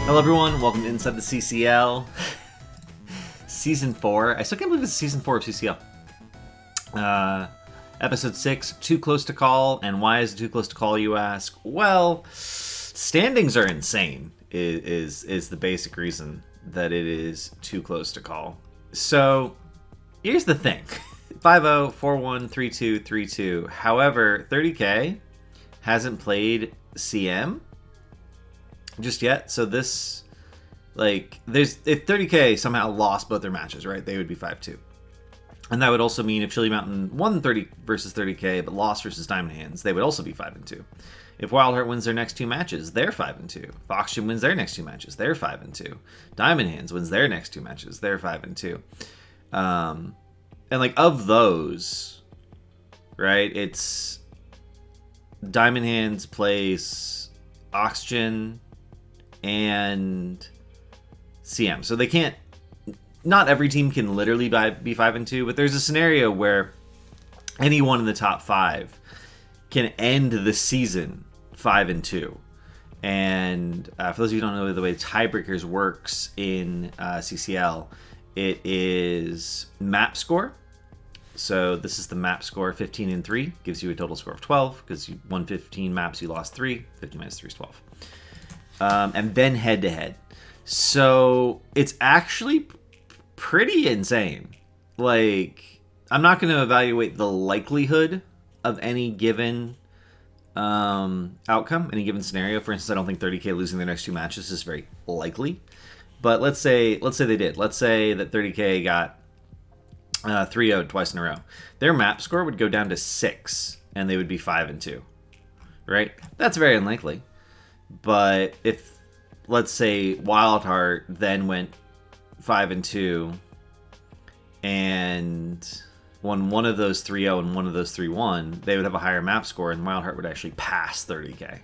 Hello everyone, welcome to Inside the CCL. Season 4. I still can't believe it's Season 4 of CCL. Episode 6, Too Close to Call. And why is it too close to call, you ask? Well, standings are insane, is the basic reason that it is too close to call. So, here's the thing. 5-0, 4-1, 3-2, 3-2. However, 30K hasn't played CM just yet, so this, like, if 30K somehow lost both their matches, right, they would be 5-2. And that would also mean if Chili Mountain won 30 versus 30K but lost versus Diamond Hands, they would also be 5-2. If Wildheart wins their next two matches, they're 5-2. If Oxygen wins their next two matches, they're 5-2. Diamond Hands wins their next two matches, they're 5-2. And like, of those, right, it's Diamond Hands plays Oxygen and CM. So they can't, not every team can literally be 5-2, but there's a scenario where anyone in the top 5 can end the season 5-2. And for those of you who don't know the way tiebreakers works in CCL, it is map score. So this is the map score. 15-3 gives you a total score of 12, because you won 15 maps, you lost 3. 15 minus 3 is 12. And then head-to-head. So it's actually pretty insane. Like, I'm not going to evaluate the likelihood of any given outcome, any given scenario. For instance, I don't think 30K losing their next two matches is very likely. But let's say they did. Let's say that 30K got 3-0'd twice in a row. Their map score would go down to 6, and they would be 5-2. Right? That's very unlikely. But if, let's say, Wildheart then went 5-2 and won one of those 3-0 and one of those 3-1, they would have a higher map score, and Wildheart would actually pass 30K.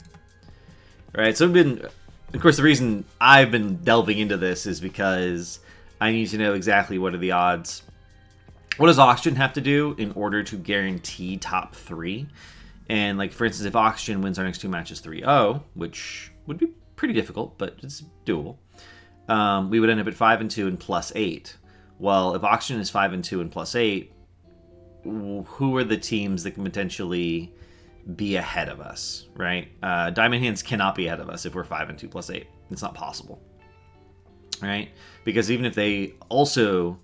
Right? So, of course, the reason I've been delving into this is because I need to know exactly what are the odds. What does Oxygen have to do in order to guarantee top 3? And, like, for instance, if Oxygen wins our next two matches 3-0, which would be pretty difficult, but it's doable, we would end up at 5-2 and +8. Well, if Oxygen is 5-2 and +8, who are the teams that can potentially be ahead of us, right? Diamond Hands cannot be ahead of us if we're 5-2 +8. It's not possible, right? Because even if they also...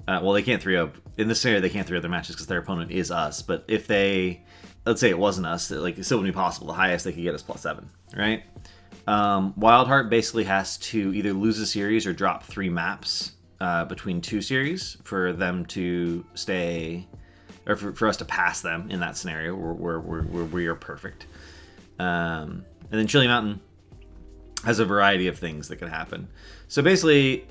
well, they can't 3-0. In this scenario, they can't 3-0 their matches because their opponent is us. But if they... Let's say it wasn't us, like, it still wouldn't be possible. The highest they could get is +7, right? Wildheart basically has to either lose a series or drop 3 maps between 2 series for them to stay, or for us to pass them in that scenario where we are perfect. And then Chili Mountain has a variety of things that could happen. So basically,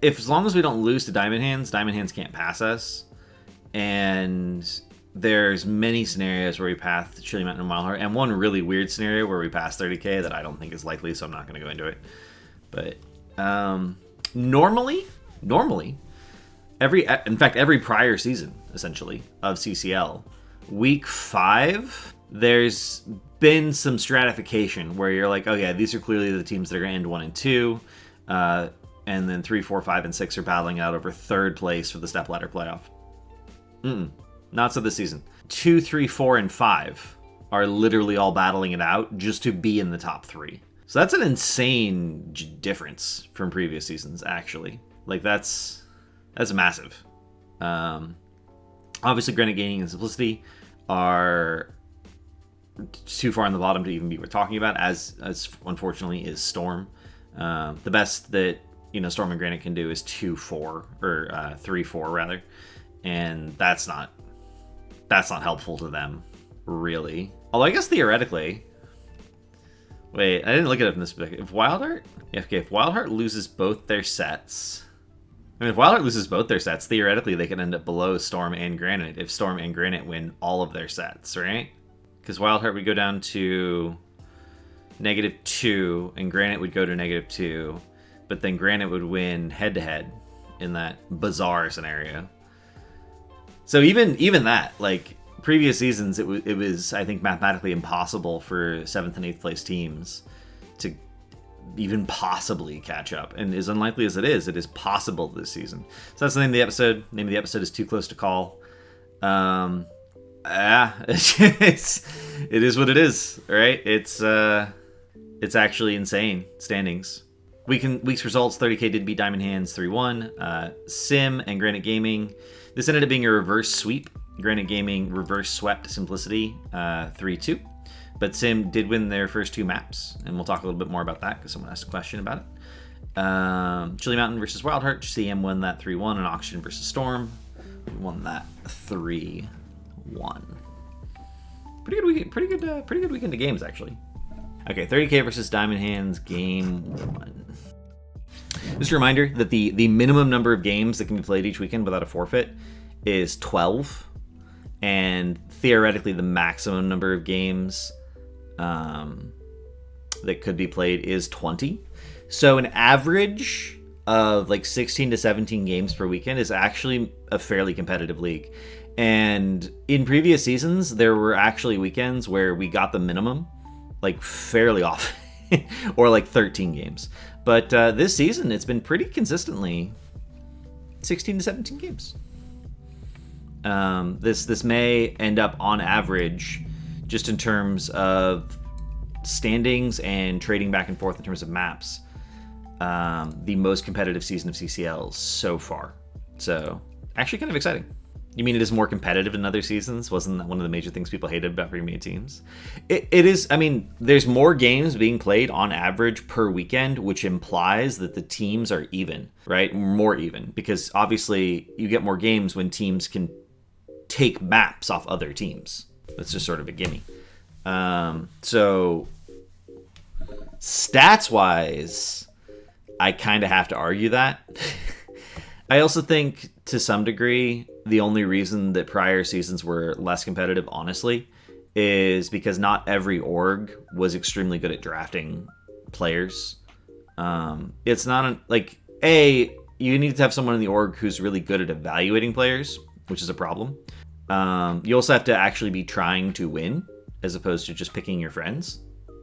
as long as we don't lose to Diamond Hands can't pass us. And there's many scenarios where we pass Chili Mountain and Wildheart, and one really weird scenario where we pass 30K that I don't think is likely, so I'm not going to go into it. But normally, every prior season, essentially, of CCL, week 5, there's been some stratification where you're like, oh yeah, these are clearly the teams that are going to end 1 and 2, and then 3, 4, 5, and 6 are battling out over 3rd place for the step ladder playoff. Not so this season. 2, 3, 4, and 5 are literally all battling it out just to be in the top 3. So that's an insane difference from previous seasons, actually. Like, that's massive. Obviously, Granite Gaming and Simplicity are too far on the bottom to even be worth talking about, as unfortunately is Storm. The best that, Storm and Granite can do is 2-4, or 3-4 rather, and that's not helpful to them, really. Although I guess theoretically, wait, I didn't look at it from this perspective. If Wildheart loses both their sets, if Wildheart loses both their sets, theoretically they can end up below Storm and Granite if Storm and Granite win all of their sets, right? Because Wildheart would go down to -2, and Granite would go to -2, but then Granite would win head-to-head in that bizarre scenario. So even that, like, previous seasons, it was I think mathematically impossible for 7th and 8th place teams to even possibly catch up. And as unlikely as it is possible this season. So that's the name of the episode. The name of the episode is Too Close to Call. It is what it is, right? It's actually insane standings. Week's results: 30K did beat Diamond Hands 3-1. Sim and Granite Gaming. This ended up being a reverse sweep. Granite Gaming reverse swept Simplicity 3-2. But Sim did win their first 2 maps, and we'll talk a little bit more about that because someone asked a question about it. Chili Mountain versus Wildheart. CM won that 3-1, and Oxygen versus Storm won that 3-1. Pretty good weekend. Pretty good weekend of games, actually. Okay, 30K versus Diamond Hands, game 1. Just a reminder that the minimum number of games that can be played each weekend without a forfeit is 12, and theoretically the maximum number of games that could be played is 20. So an average of like 16 to 17 games per weekend is actually a fairly competitive league. And in previous seasons, there were actually weekends where we got the minimum like fairly often, or like 13 games. But this season, it's been pretty consistently 16 to 17 games. This may end up on average, just in terms of standings and trading back and forth in terms of maps, the most competitive season of CCL so far. So actually kind of exciting. You mean it is more competitive than other seasons? Wasn't that one of the major things people hated about premium teams? It is. I mean, there's more games being played on average per weekend, which implies that the teams are even, right? More even, because obviously you get more games when teams can take maps off other teams. That's just sort of a gimme. So stats-wise, I kind of have to argue that. I also think, to some degree, the only reason that prior seasons were less competitive, honestly, is because not every org was extremely good at drafting players. It's not you need to have someone in the org who's really good at evaluating players, which is a problem. You also have to actually be trying to win, as opposed to just picking your friends.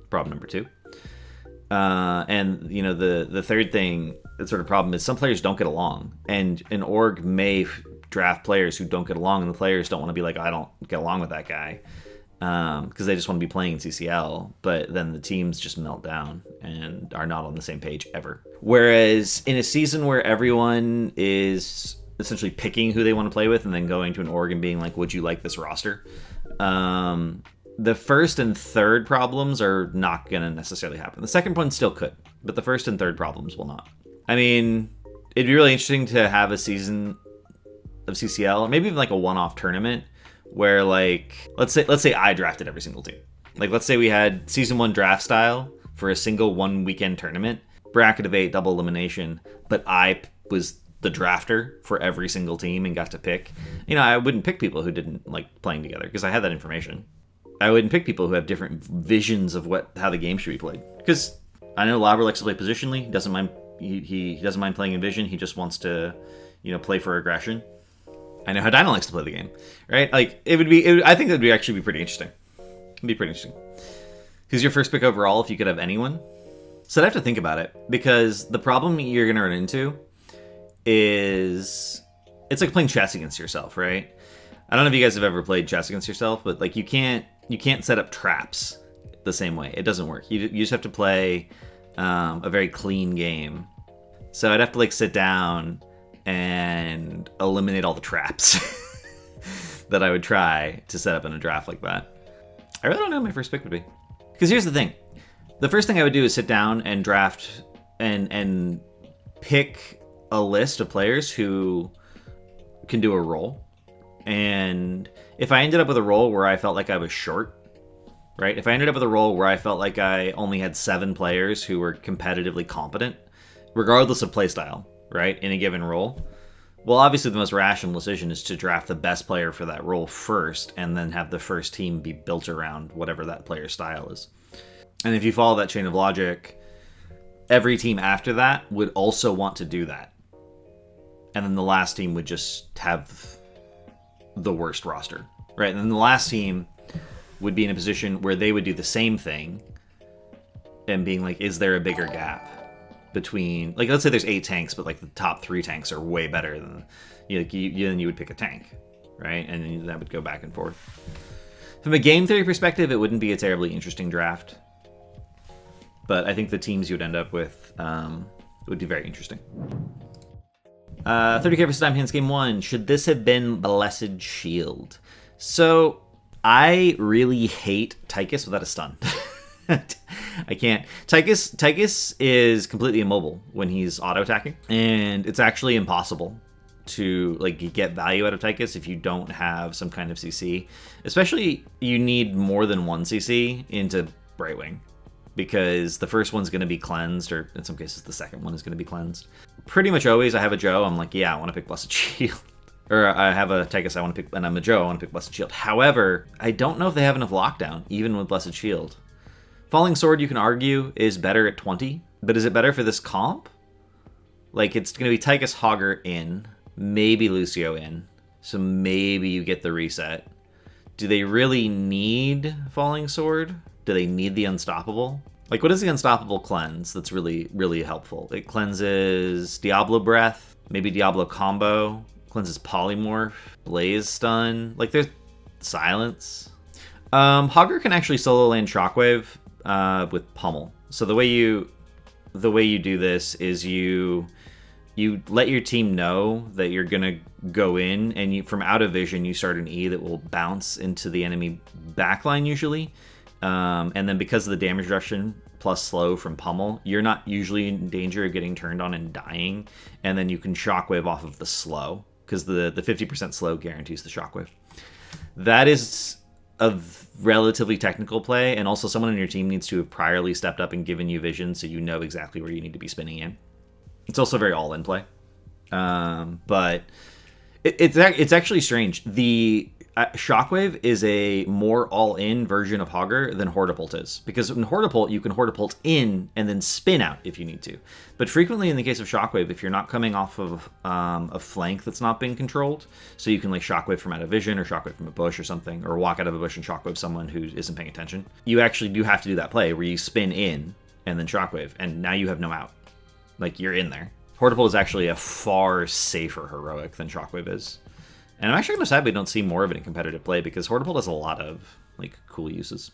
Problem number 2. And you know, the third thing, that sort of problem, is some players don't get along, and an org may draft players who don't get along, and the players don't want to be like, I don't get along with that guy, because they just want to be playing in CCL. But then the teams just melt down and are not on the same page ever. Whereas in a season where everyone is essentially picking who they want to play with and then going to an org and being like, would you like this roster? The first and third problems are not going to necessarily happen. The second one still could, but the first and third problems will not. I mean, it'd be really interesting to have a season of CCL, or maybe even like a one-off tournament where, like, let's say I drafted every single team. Like, let's say we had season 1 draft style for a single 1 weekend tournament, bracket of 8, double elimination, but I was the drafter for every single team and got to pick. You know, I wouldn't pick people who didn't like playing together because I had that information. I wouldn't pick people who have different visions of how the game should be played. Because I know Lauber likes to play positionally. He doesn't mind. He doesn't mind playing in vision. He just wants to, play for aggression. I know how Dino likes to play the game, right? Like I think that would actually be pretty interesting. It'd be pretty interesting. Who's your first pick overall if you could have anyone? So I'd have to think about it, because the problem you're gonna run into is it's like playing chess against yourself, right? I don't know if you guys have ever played chess against yourself, but like you can't set up traps the same way. It doesn't work. You just have to play a very clean game. So I'd have to like sit down and eliminate all the traps that I would try to set up in a draft like that. I really don't know what my first pick would be. Because here's the thing. The first thing I would do is sit down and draft and pick a list of players who can do a role. And if I ended up with a role where I felt like I was short, right? If I ended up with a role where I felt like I only had 7 players who were competitively competent, regardless of playstyle, right, in a given role, well, obviously the most rational decision is to draft the best player for that role first, and then have the first team be built around whatever that player's style is. And if you follow that chain of logic, every team after that would also want to do that. And then the last team would just have the worst roster, right? And then the last team would be in a position where they would do the same thing and being like, is there a bigger gap between, like, let's say there's 8 tanks, but like the top 3 tanks are way better than, then you would pick a tank, right? And then that would go back and forth. From a game theory perspective, it wouldn't be a terribly interesting draft, but I think the teams you would end up with would be very interesting. 30k versus Diamond Hands game 1. Should this have been Blessed Shield? So I really hate Tychus without a stun. I can't. Tychus is completely immobile when he's auto-attacking, and it's actually impossible to like get value out of Tychus if you don't have some kind of CC. Especially, you need more than 1 CC into Brightwing, because the first one's going to be cleansed, or in some cases the second one is going to be cleansed. Pretty much always I have a Joe, I'm like, yeah, I want to pick Blessed Shield. Or I have a Tychus I want to pick, and I'm a Joe, I want to pick Blessed Shield. However, I don't know if they have enough lockdown, even with Blessed Shield. Falling Sword, you can argue, is better at 20, but is it better for this comp? Like, it's going to be Tychus Hogger in, maybe Lucio in, so maybe you get the reset. Do they really need Falling Sword? Do they need the Unstoppable? Like, what is the Unstoppable cleanse that's really, really helpful? It cleanses Diablo Breath, maybe Diablo Combo, cleanses Polymorph, Blaze Stun, like, there's Silence. Hogger can actually solo land Shockwave with Pummel. So the way you do this is you let your team know that you're gonna go in, and you, from out of vision, you start an E that will bounce into the enemy backline usually, and then because of the damage reduction plus slow from Pummel, you're not usually in danger of getting turned on and dying, and then you can Shockwave off of the slow, because the 50% slow guarantees the Shockwave. That is a relatively technical play, and also someone on your team needs to have priorly stepped up and given you vision so you know exactly where you need to be spinning in. It's also very all-in play. But it's actually strange. The Shockwave is a more all-in version of Hogger than Hortipult is. Because in Hortipult, you can Hortipult in and then spin out if you need to. But frequently in the case of Shockwave, if you're not coming off of a flank that's not being controlled, so you can like Shockwave from out of vision or Shockwave from a bush or something, or walk out of a bush and Shockwave someone who isn't paying attention, you actually do have to do that play where you spin in and then Shockwave, and now you have no out. Like, you're in there. Hortipult is actually a far safer heroic than Shockwave is. And I'm actually kind of sad we don't see more of it in competitive play, because Hortipult has a lot of like cool uses.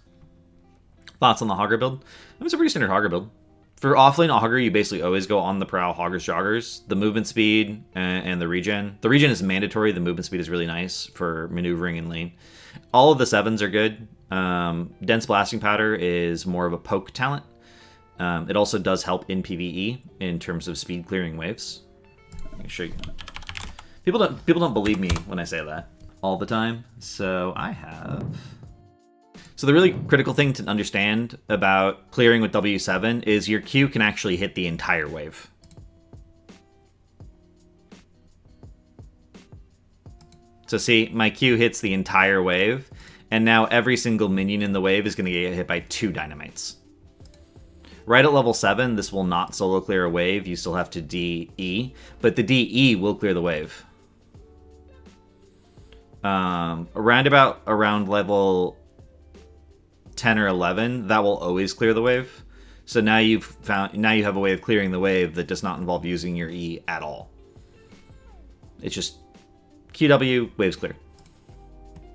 Thoughts on the Hogger build? It's a pretty standard Hogger build. For offlane Hogger, you basically always go on the prowl, Hoggers, Joggers, the movement speed, and the regen. The regen is mandatory, the movement speed is really nice for maneuvering in lane. All of the 7s are good. Dense Blasting Powder is more of a poke talent. It also does help in PvE in terms of speed clearing waves. Let me show you. People don't believe me when I say that all the time, so I have. So the really critical thing to understand about clearing with W7 is your Q can actually hit the entire wave. So see, my Q hits the entire wave, and now every single minion in the wave is going to get hit by 2 dynamites. Right at level 7, this will not solo clear a wave. You still have to DE, but the DE will clear the wave. Around level 10 or 11, that will always clear the wave. So now you have a way of clearing the wave that does not involve using your E at all. It's just QW, waves clear.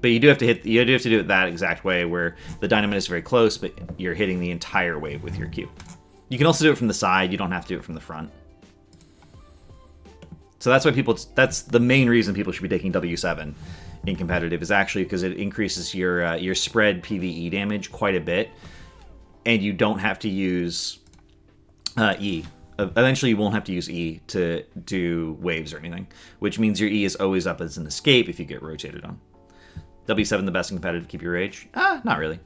But you do have to do it that exact way where the dynamite is very close, but you're hitting the entire wave with your Q. You can also do it from the side. You don't have to do it from the front. So that's why that's the main reason people should be taking W7 in competitive, is actually because it increases your spread PvE damage quite a bit, and you don't have to use E. Eventually, you won't have to use E to do waves or anything, which means your E is always up as an escape if you get rotated on. W7 the best in competitive to keep your rage? Not really.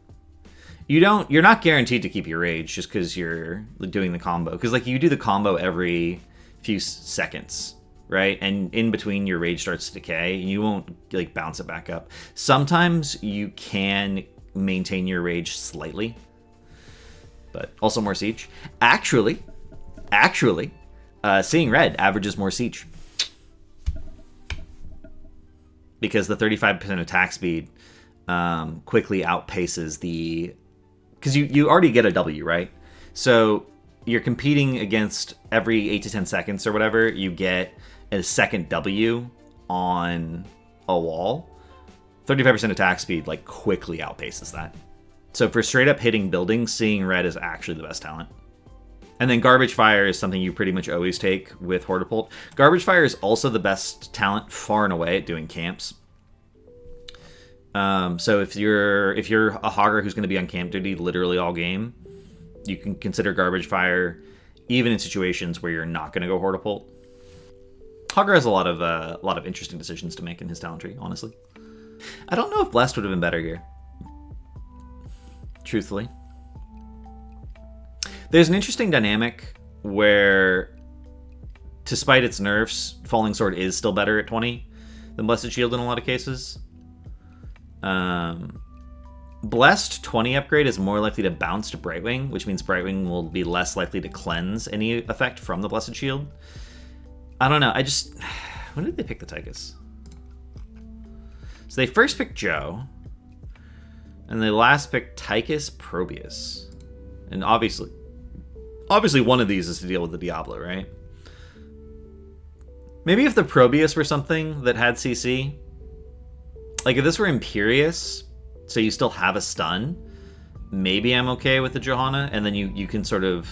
You're not guaranteed to keep your rage just because you're doing the combo. Because like you do the combo every few seconds, right? And in between your rage starts to decay, and you won't like bounce it back up. Sometimes you can maintain your rage slightly, but also more siege. Actually, seeing red averages more siege. Because the 35% attack speed quickly outpaces the... Because you already get a W, right? So you're competing against every 8 to 10 seconds or whatever, you get a second W on a wall. 35% attack speed like quickly outpaces that. So for straight up hitting buildings, seeing red is actually the best talent. And then Garbage Fire is something you pretty much always take with Hortipult. Garbage Fire is also the best talent far and away at doing camps. So if you're a Hogger who's going to be on camp duty literally all game, you can consider Garbage Fire even in situations where you're not going to go Hortipult. Hogger has a lot of interesting decisions to make in his talent tree, honestly. I don't know if Blessed would have been better here, truthfully. There's an interesting dynamic where, despite its nerfs, Falling Sword is still better at 20 than Blessed Shield in a lot of cases. Blessed 20 upgrade is more likely to bounce to Brightwing, which means Brightwing will be less likely to cleanse any effect from the Blessed Shield. I don't know, when did they pick the Tychus? So they first picked Joe, and they last picked Tychus Probius. And obviously one of these is to deal with the Diablo, right? Maybe if the Probius were something that had CC, like if this were Imperious, so you still have a stun, maybe I'm okay with the Johanna, and then you can sort of...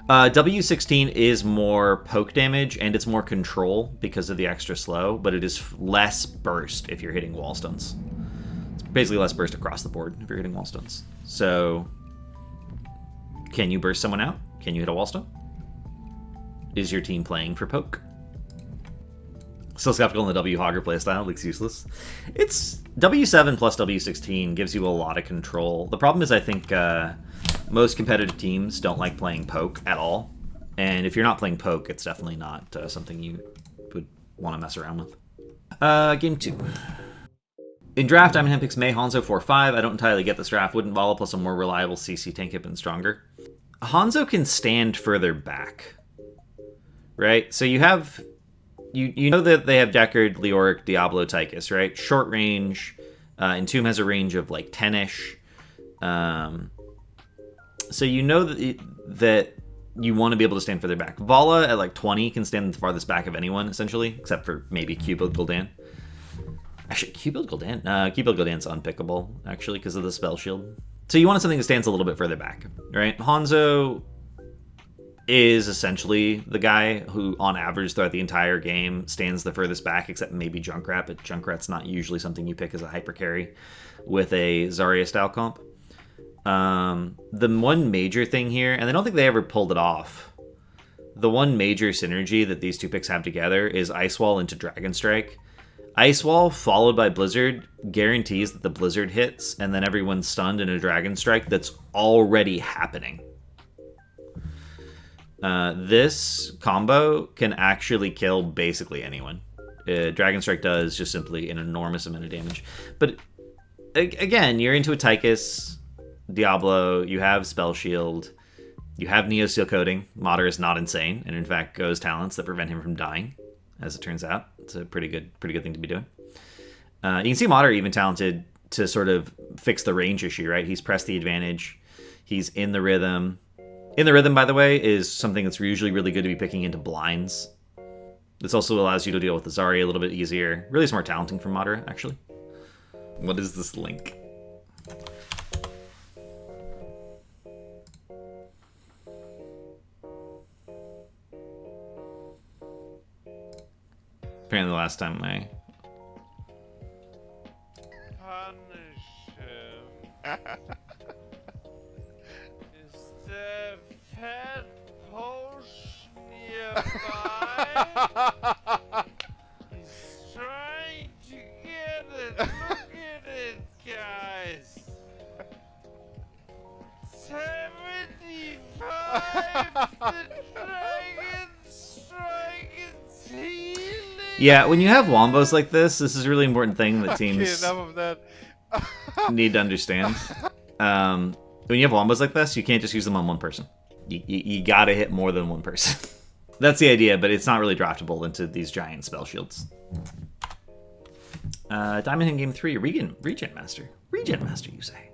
W16 is more poke damage, and it's more control because of the extra slow, but it is less burst if you're hitting wall stuns. It's basically less burst across the board if you're hitting wall stuns. So... can you burst someone out? Can you hit a wall stun? Is your team playing for poke? Still skeptical in the W Hogger playstyle, looks useless. It's W7 plus W16 gives you a lot of control. The problem is I think most competitive teams don't like playing poke at all. And if you're not playing poke, it's definitely not something you would want to mess around with. Game 2. In draft, Diamond Hand picks Mei Hanzo 4-5. I don't entirely get this draft. Wouldn't Vala plus a more reliable CC tank have been stronger? Hanzo can stand further back, right? So you have... You know that they have Deckard, Leoric, Diablo, Tychus, right? Short range. Entomb has a range of like 10-ish. So you know that you want to be able to stand further back. Vala at like 20 can stand the farthest back of anyone, essentially, except for maybe Q-Build Gul'dan. Actually, Q-Build Gul'dan? Q-Build Gul'dan's unpickable, actually, because of the spell shield. So you wanted something that stands a little bit further back, right? Hanzo is essentially the guy who, on average, throughout the entire game, stands the furthest back, except maybe Junkrat, but Junkrat's not usually something you pick as a hyper carry with a Zarya-style comp. The one major thing here, and I don't think they ever pulled it off, the one major synergy that these two picks have together is Ice Wall into Dragon Strike. Ice Wall followed by Blizzard guarantees that the Blizzard hits, and then everyone's stunned in a Dragon Strike that's already happening. This combo can actually kill basically anyone. Dragon Strike does just simply an enormous amount of damage. But again, you're into a Tychus, Diablo, you have Spell Shield, you have Neo Steel Coating. Mater is not insane, and in fact goes talents that prevent him from dying, as it turns out. It's a pretty good thing to be doing. You can see Mater even talented to sort of fix the range issue, right? He's pressed the advantage, he's in the rhythm. In the rhythm, by the way, is something that's usually really good to be picking into blinds. This also allows you to deal with the Zarya a little bit easier. Really smart talenting from Mater, actually. What is this link? Apparently the last time I... Punish him. Is the pet post nearby? He's trying to get it. Look at it, guys. 75. The dragon strike is healing. Yeah, when you have wombos like this is a really important thing that teams Okay, enough of that. need to understand. When you have wombos like this, you can't just use them on one person. You gotta hit more than one person. That's the idea, but it's not really draftable into these giant spell shields. Diamond Hand Game 3, Regen Master. Regen Master, you say?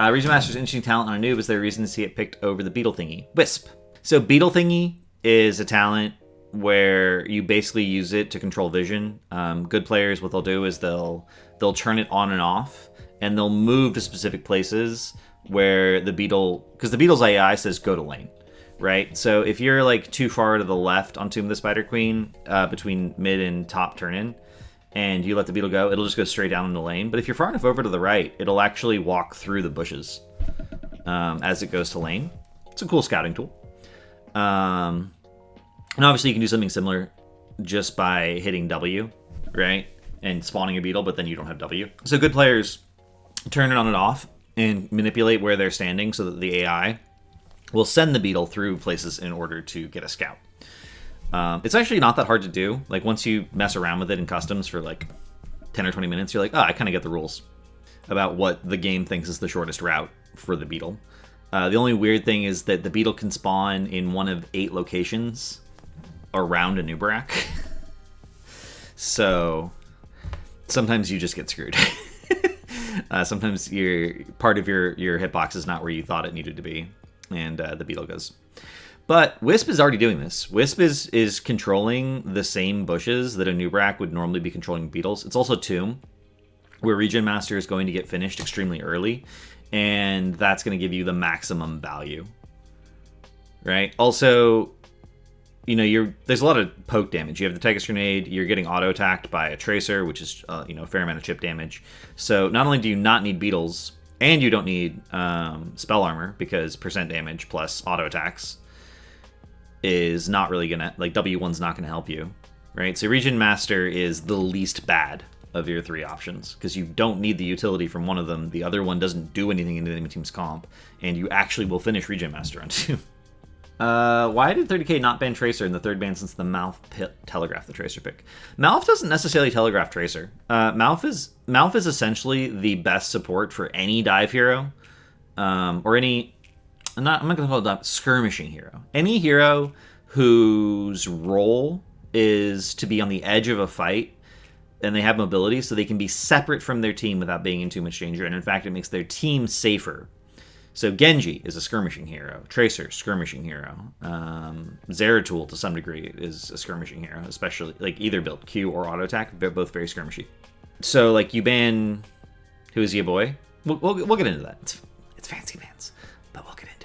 Region Master's interesting talent on a noob is there a reason to see it picked over the Beetle Thingy? Wisp. So Beetle Thingy is a talent where you basically use it to control vision. Good players, what they'll do is they'll turn it on and off, and they'll move to specific places where the Beetle, because the Beetle's AI says go to lane, right? So if you're like too far to the left on Tomb of the Spider Queen, between mid and top turn in, and you let the Beetle go, it'll just go straight down into lane. But if you're far enough over to the right, it'll actually walk through the bushes as it goes to lane. It's a cool scouting tool. And obviously you can do something similar just by hitting W, right? And spawning a Beetle, but then you don't have W. So good players turn it on and off and manipulate where they're standing so that the AI will send the Beetle through places in order to get a scout. It's actually not that hard to do. Like, once you mess around with it in customs for like 10 or 20 minutes, you're like, oh, I kind of get the rules about what the game thinks is the shortest route for the Beetle. The only weird thing is that the Beetle can spawn in one of 8 locations around a Nubarak. So sometimes you just get screwed. Sometimes part of your hitbox is not where you thought it needed to be, and the Beetle goes. But Wisp is already doing this. Wisp is controlling the same bushes that a Nubarak would normally be controlling beetles. It's also Tomb, where Regen Master is going to get finished extremely early, and that's going to give you the maximum value, right? Also, you know, there's a lot of poke damage. You have the Tiger's Grenade, you're getting auto-attacked by a Tracer, which is, a fair amount of chip damage. So not only do you not need beetles, and you don't need spell armor, because percent damage plus auto-attacks is not really gonna, like, W1's not gonna help you, right? So Regen Master is the least bad of your 3 options, because you don't need the utility from one of them. The other one doesn't do anything in the enemy team's comp, and you actually will finish Regen Master on 2. Why did 30k not ban Tracer in the 3rd ban since the Malf telegraphed the Tracer pick? Malf doesn't necessarily telegraph Tracer. Malf is essentially the best support for any dive hero, or any... I'm not going to call it that, skirmishing hero. Any hero whose role is to be on the edge of a fight, and they have mobility, so they can be separate from their team without being in too much danger, and in fact, it makes their team safer. So Genji is a skirmishing hero. Tracer, skirmishing hero. Zeratul, to some degree, is a skirmishing hero, especially, like, either build Q or auto attack. They're both very skirmishy. So, like, you ban... Who is your boy? We'll get into that. It's fancy pants, but we'll get into it.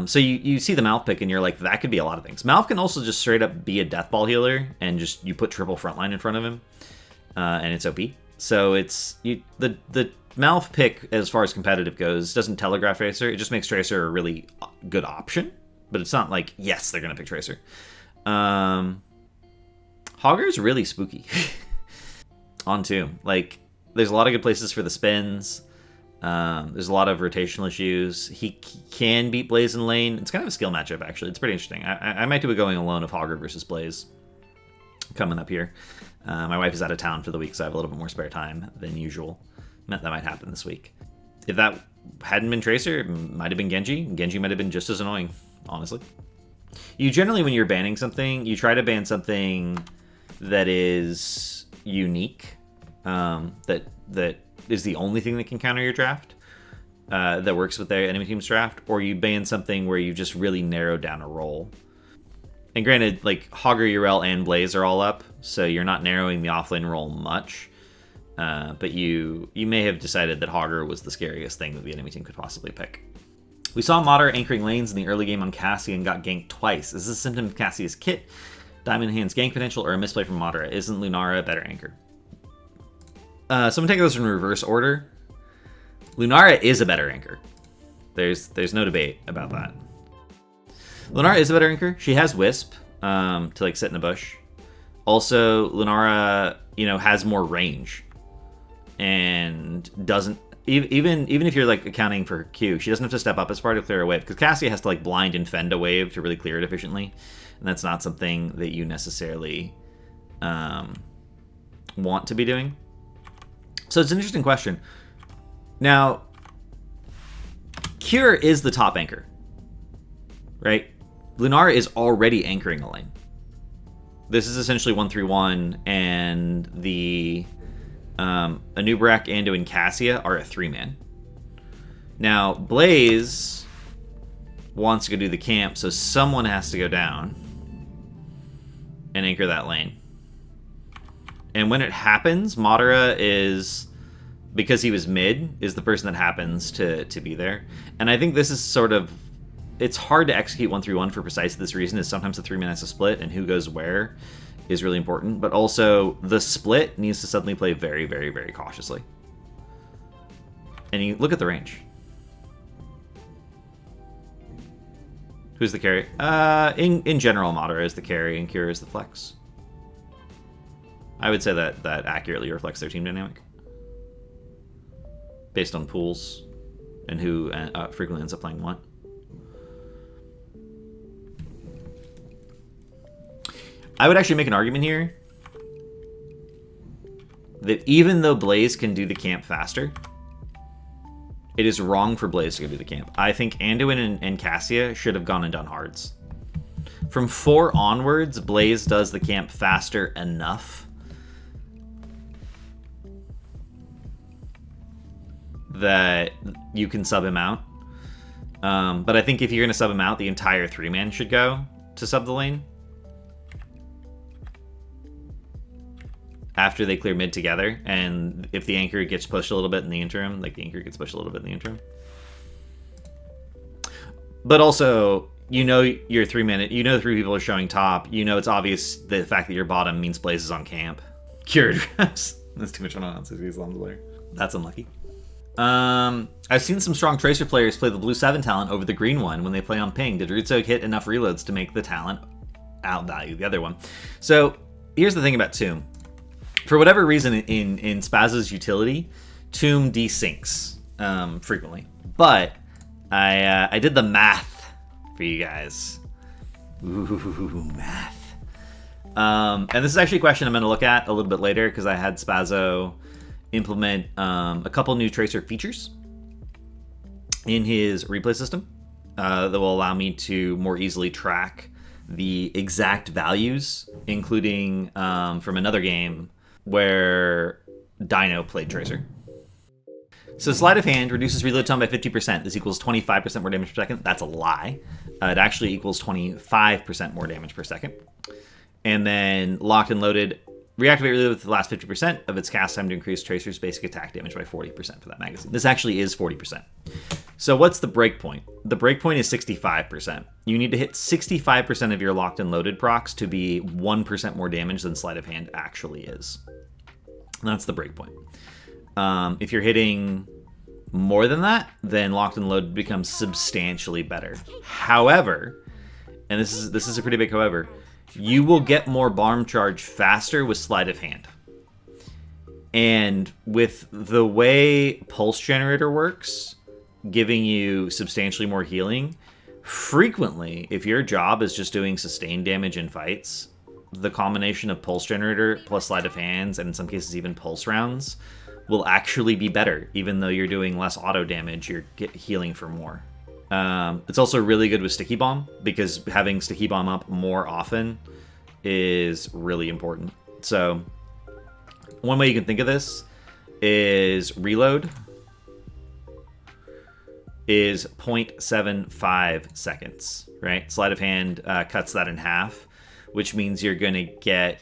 So you see the Malf pick, and you're like, that could be a lot of things. Malf can also just straight up be a death ball healer, and just you put triple frontline in front of him, and it's OP. So it's the Malf pick, as far as competitive goes, doesn't telegraph Tracer. It just makes Tracer a really good option, but it's not like, yes, they're gonna pick Tracer. Hogger's really spooky. On Tomb, like, there's a lot of good places for the spins. There's a lot of rotational issues. He can beat Blaze in lane. It's kind of a skill matchup, actually. It's pretty interesting. I might do a going alone of Hogger versus Blaze coming up here. My wife is out of town for the week, so I have a little bit more spare time than usual. That might happen this week. If that hadn't been Tracer, it might have been Genji. Genji might have been just as annoying, honestly. You generally, when you're banning something, you try to ban something that is unique, that is the only thing that can counter your draft, that works with the enemy team's draft, or you ban something where you just really narrow down a role. And granted, like, Hogger, Urel, and Blaze are all up, so you're not narrowing the offlane role much, but you may have decided that Hogger was the scariest thing that the enemy team could possibly pick. We saw Modder anchoring lanes in the early game on Cassie and got ganked twice. Is this a symptom of Cassie's kit, Diamond Hand's gank potential, or a misplay from Modder? Isn't Lunara a better anchor? So I'm gonna take those in reverse order. Lunara is a better anchor. There's no debate about that. Lunara is a better anchor. She has Wisp to, like, sit in a bush. Also, Lunara, has more range, and doesn't even if you're, like, accounting for Q, she doesn't have to step up as far to clear a wave, because Cassie has to, like, blind and fend a wave to really clear it efficiently, and that's not something that you necessarily want to be doing. So it's an interesting question. Now, Cure is the top anchor, right? Lunara is already anchoring a lane. This is essentially 1-3-1, and the Anubarak, Ando, and Cassia are a 3-man. Now, Blaze wants to go do the camp, so someone has to go down and anchor that lane. And when it happens, Madara is, because he was mid, is the person that happens to be there. And I think this is sort of, it's hard to execute 1-3-1 for precisely this reason, is sometimes the 3-man has to split, and who goes where is really important. But also, the split needs to suddenly play very, very, very cautiously. And you look at the range. Who's the carry? In general, Madara is the carry and Kira is the flex. I would say that accurately reflects their team dynamic. Based on pools and who frequently ends up playing what. I would actually make an argument here that even though Blaze can do the camp faster, it is wrong for Blaze to go do the camp. I think Anduin and Cassia should have gone and done hards. From 4 onwards, Blaze does the camp faster enough that you can sub him out. But I think if you're going to sub him out, the entire 3-man should go to sub the lane. After they clear mid together, and if the anchor gets pushed a little bit in the interim, like the anchor gets pushed a little bit in the interim. But also, you know your 3-man, you know 3 people are showing top, you know it's obvious the fact that your bottom means Blaze is on camp. Cured traps. That's too much fun on Islam's layer. That's unlucky. I've seen some strong Tracer players play the blue 7 talent over the green one when they play on ping. Did Rutso hit enough reloads to make the talent outvalue the other one? So, here's the thing about Tomb. For whatever reason, in Spaz's utility, Tomb desyncs frequently. But I did the math for you guys. Ooh, math. And this is actually a question I'm going to look at a little bit later because I had Spazzo implement a couple new Tracer features in his replay system that will allow me to more easily track the exact values, including from another game where Dino played Tracer. So Sleight of Hand reduces reload time by 50%. This equals 25% more damage per second. That's a lie. It actually equals 25% more damage per second. And then Locked and Loaded, reactivate reload with the last 50% of its cast time to increase Tracer's basic attack damage by 40% for that magazine. This actually is 40%. So what's the breakpoint? The breakpoint is 65%. You need to hit 65% of your Locked and Loaded procs to be 1% more damage than Sleight of Hand actually is. That's the breakpoint. If you're hitting more than that, then Locked and Loaded becomes substantially better. However, and this is a pretty big however, you will get more bomb charge faster with Sleight of Hand. And with the way Pulse Generator works, giving you substantially more healing, frequently, if your job is just doing sustained damage in fights, the combination of Pulse Generator plus Sleight of Hands, and in some cases even Pulse Rounds, will actually be better. Even though you're doing less auto damage, you're healing for more. It's also really good with Sticky Bomb, because having Sticky Bomb up more often is really important. So, one way you can think of this is reload is 0.75 seconds, right? Sleight of Hand cuts that in half, which means you're gonna get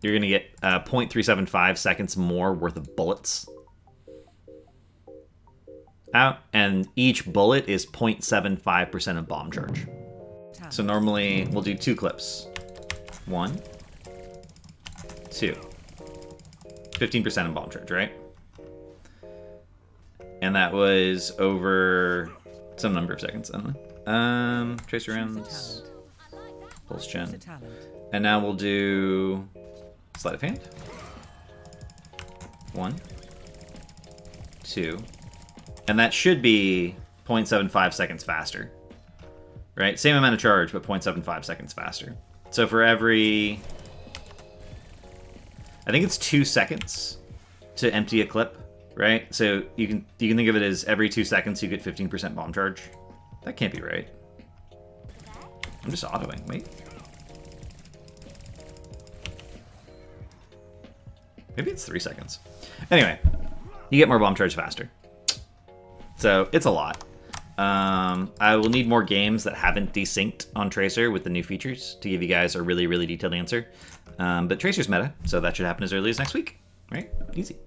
0.375 seconds more worth of bullets out, and each bullet is 0.75% of bomb charge. So normally we'll do 2 clips. 1, 2. 15% of bomb charge, right? And that was over some number of seconds. I don't know. Tracer rounds. Pulse gen. And now we'll do Sleight of Hand. 1, 2. And that should be 0.75 seconds faster. Right? Same amount of charge, but 0.75 seconds faster. So for every... I think it's 2 seconds to empty a clip, right? So you can think of it as every 2 seconds you get 15% bomb charge. That can't be right. I'm just autoing. Wait. Maybe it's 3 seconds. Anyway, you get more bomb charge faster. So it's a lot. I will need more games that haven't desynced on Tracer with the new features to give you guys a really, really detailed answer. But Tracer's meta, so that should happen as early as next week. Right? Easy.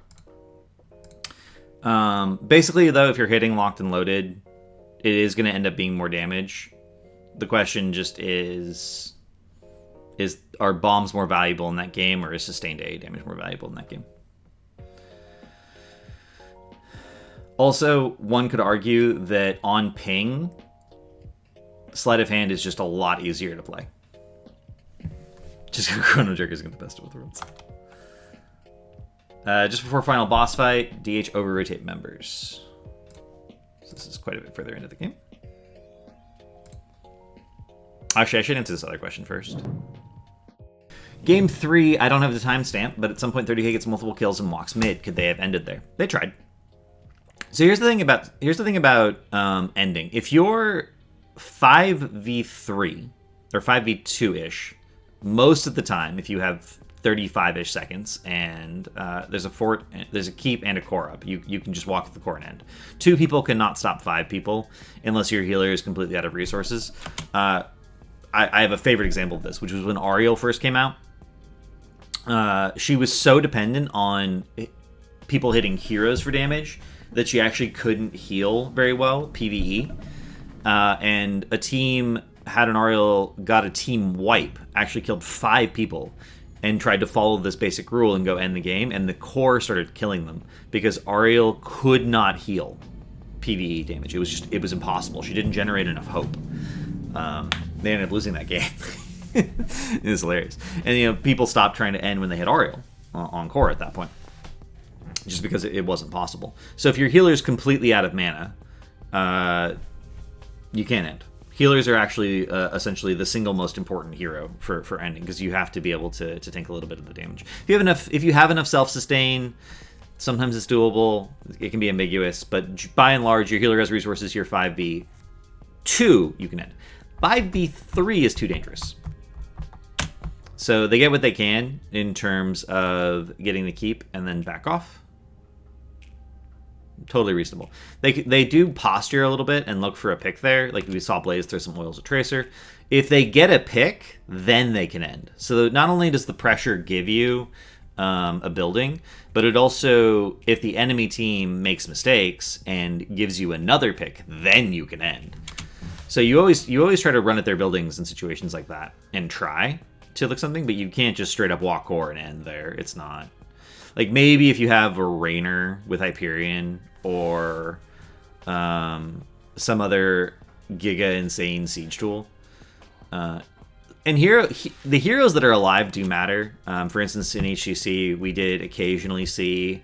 Basically, though, if you're hitting locked and loaded, it is going to end up being more damage. The question just is are bombs more valuable in that game, or is sustained AA damage more valuable in that game? Also, one could argue that on ping, sleight of hand is just a lot easier to play. Just Chrono Trigger is the best of both worlds. Just before final boss fight, DH over-rotate members. So this is quite a bit further into the game. Actually, I should answer this other question first. Game 3, I don't have the timestamp, but at some point 30k gets multiple kills and walks mid. Could they have ended there? They tried. So here's the thing about ending. If you're 5v3 or 5v2-ish, most of the time, if you have 35-ish seconds and there's a keep and a core up, you can just walk the core and end. 2 people cannot stop 5 people unless your healer is completely out of resources. I have a favorite example of this, which was when Ariel first came out. She was so dependent on people hitting heroes for damage that she actually couldn't heal very well, PvE. And a team had an Ariel, got a team wipe, actually killed 5 people, and tried to follow this basic rule and go end the game, and the core started killing them because Ariel could not heal PvE damage. It was impossible. She didn't generate enough hope. They ended up losing that game. It was hilarious. And people stopped trying to end when they hit Ariel on core at that point, just because it wasn't possible. So if your healer is completely out of mana, you can't end. Healers are actually essentially the single most important hero for ending, because you have to be able to tank a little bit of the damage. If you have enough self-sustain, sometimes it's doable. It can be ambiguous, but by and large, your healer has resources. You're 5v2, you can end. 5v3 is too dangerous. So they get what they can in terms of getting the keep and then back off. Totally reasonable. They do posture a little bit and look for a pick there. Like we saw Blaze throw some oils at Tracer. If they get a pick, then they can end. So not only does the pressure give you a building, but it also, if the enemy team makes mistakes and gives you another pick, then you can end. So you always try to run at their buildings in situations like that and try to look something, but you can't just straight up walk core and end there. It's not. Like maybe if you have a Rainer with Hyperion or some other giga insane siege tool. And the heroes that are alive do matter. For instance, in HCC, we did occasionally see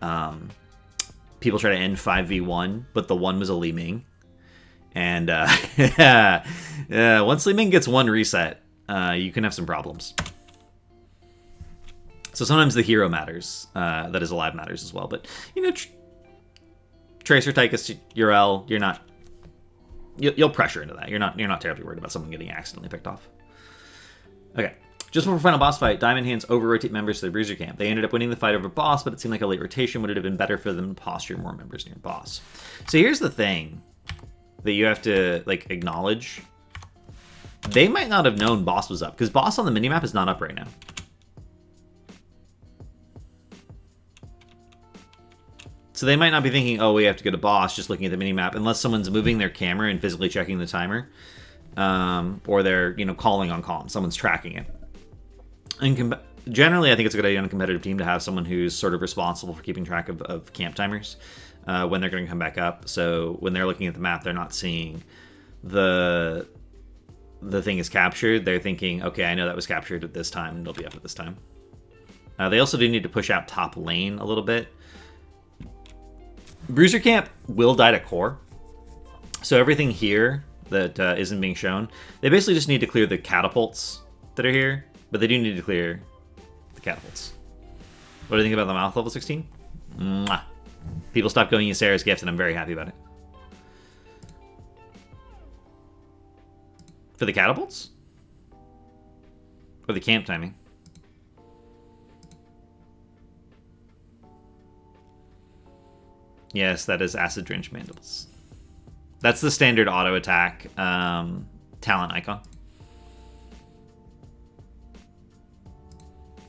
people try to end 5v1, but the one was a Li Ming. And once Li Ming gets one reset, you can have some problems. So sometimes the hero matters, that is alive matters as well. But Tracer, Tychus, Urel, you'll pressure into that. You're not terribly worried about someone getting accidentally picked off. Okay, just before final boss fight, Diamond Hands over-rotate members to the Bruiser camp. They ended up winning the fight over boss, but it seemed like a late rotation. Would it have been better for them to posture more members near boss? So here's the thing that you have to acknowledge. They might not have known boss was up, because boss on the minimap is not up right now. So they might not be thinking, oh, we have to go to boss, just looking at the minimap, unless someone's moving their camera and physically checking the timer. Or they're, calling on comms. Someone's tracking it. And generally, I think it's a good idea on a competitive team to have someone who's sort of responsible for keeping track of camp timers when they're going to come back up. So when they're looking at the map, they're not seeing the thing is captured. They're thinking, okay, I know that was captured at this time, and it'll be up at this time. They also do need to push out top lane a little bit. Bruiser camp will die to core. So everything here that isn't being shown, they basically just need to clear the catapults that are here, but they do need to clear the catapults. What do you think about the mouth level 16? Mwah. People stopped going Ysera's gift, and I'm very happy about it. For the catapults? Or the camp timing? Yes, that is Acid Drench Mandibles. That's the standard auto attack talent icon.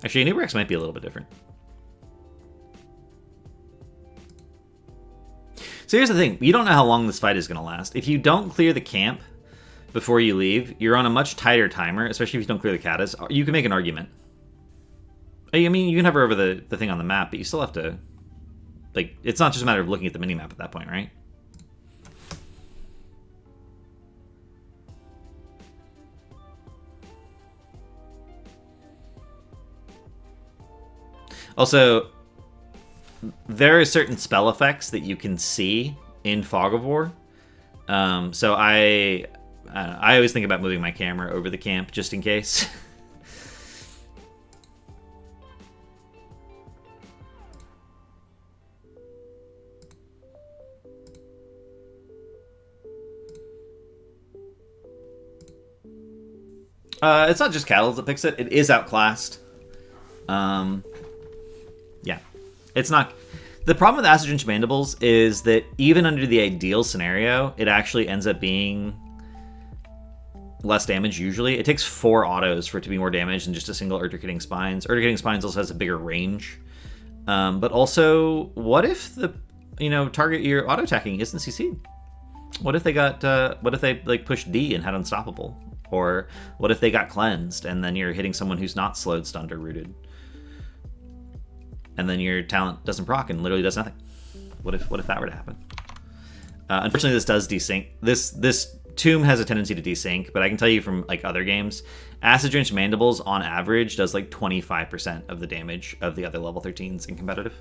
Actually, Nubrex might be a little bit different. So here's the thing. You don't know how long this fight is going to last. If you don't clear the camp before you leave, you're on a much tighter timer, especially if you don't clear the katas. You can make an argument. I mean, you can hover over the thing on the map, but you still have to... Like, it's not just a matter of looking at the minimap at that point, right? Also, there are certain spell effects that you can see in Fog of War. So I always think about moving my camera over the camp just in case. It's not just Cattles that picks it. It is outclassed. Yeah. It's not... The problem with Acid Drench Mandibles is that even under the ideal scenario, it actually ends up being less damage usually. It takes 4 autos for it to be more damage than just a single Urticating Spines. Urticating Spines also has a bigger range. But also, what if the target you're auto-attacking isn't CC'd? What if they got what if they like pushed D and had Unstoppable? Or what if they got cleansed and then you're hitting someone who's not slowed, stunned, or rooted? And then your talent doesn't proc and literally does nothing. What if that were to happen? Unfortunately, this does desync. This tomb has a tendency to desync, but I can tell you from like other games, Acid Drench Mandibles on average does like 25% of the damage of the other level 13s in competitive.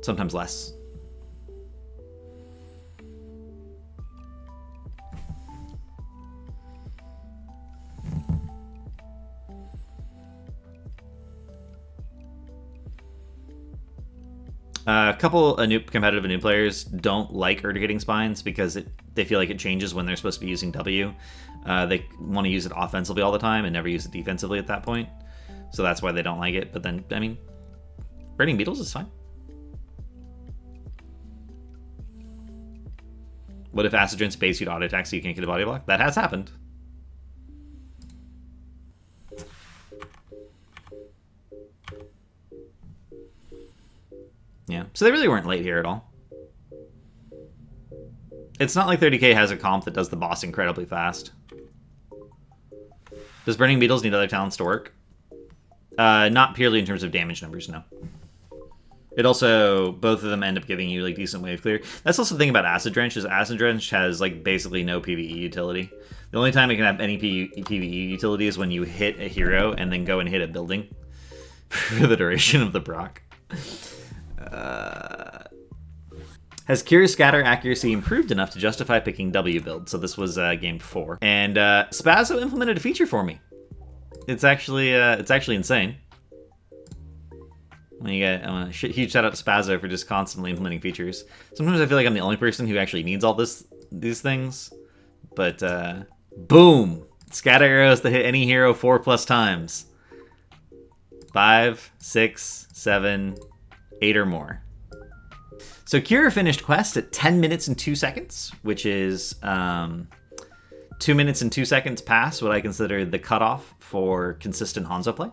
Sometimes less. A couple of competitive and new players don't like Urticating Spines because they feel like it changes when they're supposed to be using W. They want to use it offensively all the time and never use it defensively at that point. So that's why they don't like it. But then, I mean, Burning Beetles is fine. What if Acid Drench base you'd auto attack so you can't get a body block? That has happened. Yeah, so they really weren't late here at all. It's not like 30k has a comp that does the boss incredibly fast. Does Burning Beetles need other talents to work? Not purely in terms of damage numbers, no. It also, both of them end up giving you like decent wave clear. That's also the thing about Acid Drench, is Acid Drench has like basically no PvE utility. The only time it can have any PvE utility is when you hit a hero and then go and hit a building for the duration of the proc. Has Kira's scatter accuracy improved enough to justify picking W build? So this was game 4, and Spazzo implemented a feature for me. It's actually insane. When you get huge shout out to Spazzo for just constantly implementing features. Sometimes I feel like I'm the only person who actually needs all these things, but boom, scatter arrows that hit any hero 4+ times. 5, 6, 7, 8 or more. So Kira finished quest at 10 minutes and 2 seconds, which is 2 minutes and 2 seconds past what I consider the cutoff for consistent Hanzo play.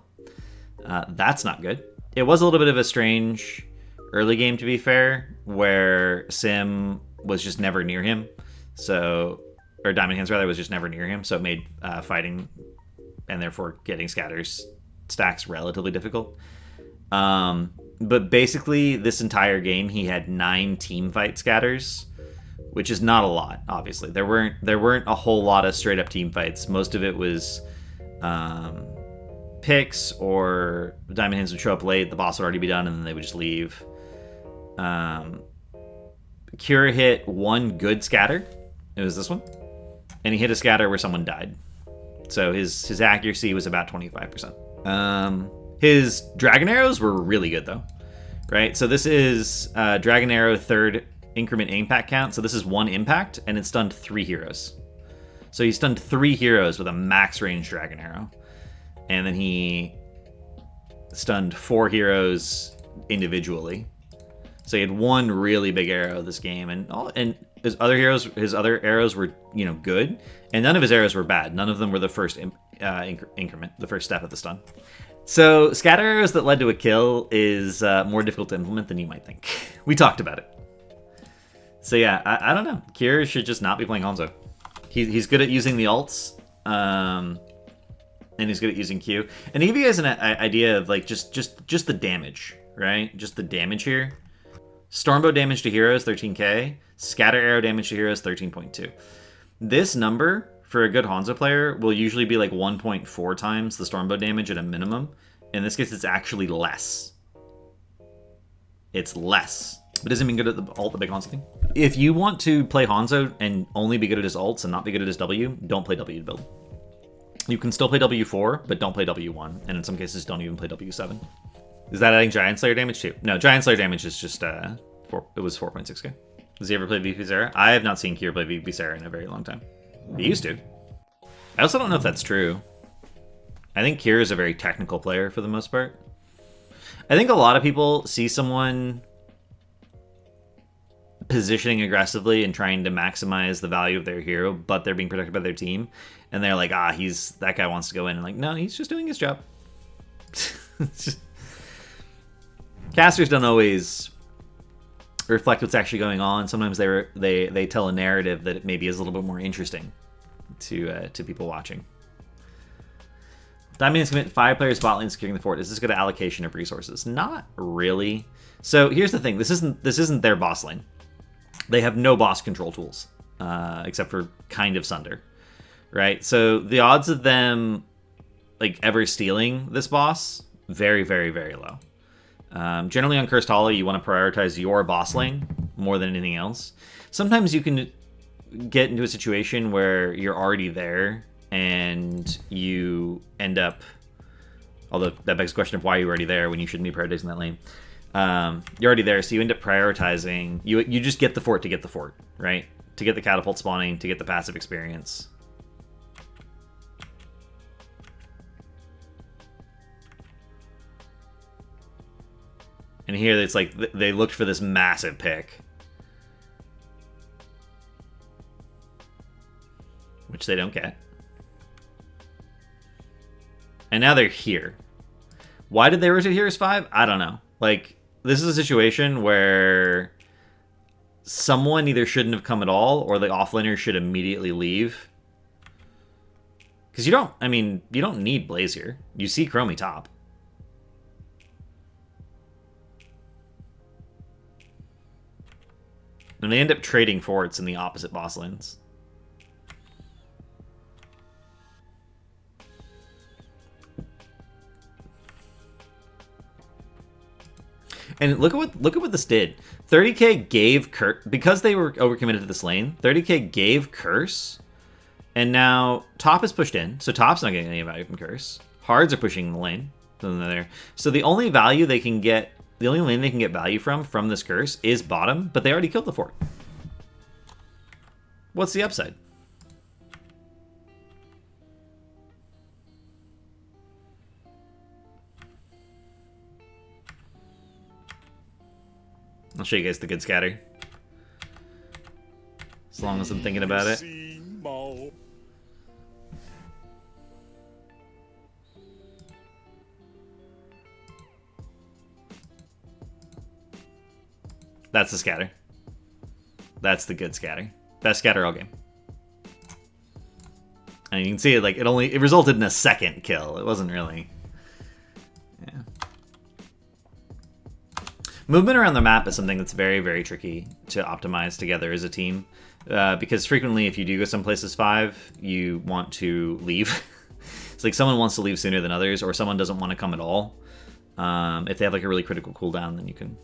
That's not good. It was a little bit of a strange early game, to be fair, where Sim was just never near him. Or Diamond Hands rather was just never near him, so it made fighting and therefore getting scatters stacks relatively difficult. But basically, this entire game, he had 9 team fight scatters, which is not a lot. Obviously, there weren't a whole lot of straight up team fights. Most of it was picks, or Diamond Hands would show up late, the boss would already be done, and then they would just leave. Kira hit 1 good scatter. It was this one, and he hit a scatter where someone died. So his accuracy was about 25%. His Dragon Arrows were really good, though. Right? So this is Dragon Arrow 3rd increment impact count. So this is 1 impact, and it stunned 3 heroes. So he stunned 3 heroes with a max range Dragon Arrow. And then he stunned 4 heroes individually. So he had one really big arrow this game, and his other arrows were good, and none of his arrows were bad. None of them were the first increment, the first step of the stun. So scatter arrows that led to a kill is more difficult to implement than you might think. We talked about it. So yeah, I don't know. Kier should just not be playing Hanzo. He's good at using the ults, and he's good at using Q. And to give you guys an idea of like just the damage, right? Just the damage here. Stormbow damage to heroes 13k. Scatter arrow damage to heroes 13.2. This number for a good Hanzo player will usually be like 1.4 times the Stormbow damage at a minimum. In this case, it's actually less. It's less. But doesn't mean good at the ult, the big Hanzo thing. If you want to play Hanzo and only be good at his ults and not be good at his W, don't play W build. You can still play W4, but don't play W1. And in some cases, don't even play W7. Is that adding Giant Slayer damage too? No, Giant Slayer damage is just, it was 4.6k. Does he ever play VP Sarah? I have not seen Kier play VP Sarah in a very long time. He used to. I also don't know if that's true. I think Kier is a very technical player for the most part. I think a lot of people see someone positioning aggressively and trying to maximize the value of their hero, but they're being protected by their team. And they're like, that guy wants to go in. And like, no, he's just doing his job. Casters don't always reflect what's actually going on. Sometimes they tell a narrative that it maybe is a little bit more interesting to people watching. Diamond's commit 5 players bot lane securing the fort. Is this good allocation of resources? Not really. So here's the thing. This isn't their boss lane. They have no boss control tools, except for kind of Sunder, right? So the odds of them like ever stealing this boss, very, very, very low. Generally on Cursed Hollow, you want to prioritize your boss lane more than anything else. Sometimes you can get into a situation where you're already there and you end up, although that begs the question of why you're already there when you shouldn't be prioritizing that lane. You're already there, so you end up prioritizing. You just get the fort to get the fort, right? To get the catapult spawning, to get the passive experience. And here it's like they looked for this massive pick, which they don't get. And now they're here. Why did they rotate here as 5? I don't know. Like, this is a situation where someone either shouldn't have come at all, or the offlaner should immediately leave. Because you don't need Blaze here. You see Chromie top. And they end up trading forts in the opposite boss lanes. And look at what this did. 30k gave Curse, because they were overcommitted to this lane. 30k gave Curse, and now top is pushed in, so top's not getting any value from Curse. Hards are pushing the lane, so the only value they can get, the only lane they can get value from this Curse is bottom, but they already killed the fort. What's the upside? I'll show you guys the good scatter. As long as I'm thinking about it. That's the scatter. That's the good scatter. Best scatter all game. And you can see it, like, it resulted in a second kill. It wasn't really... Yeah. Movement around the map is something that's very, very tricky to optimize together as a team. Because frequently, if you do go someplace as 5, you want to leave. It's like someone wants to leave sooner than others, or someone doesn't want to come at all. If they have like a really critical cooldown, then you can...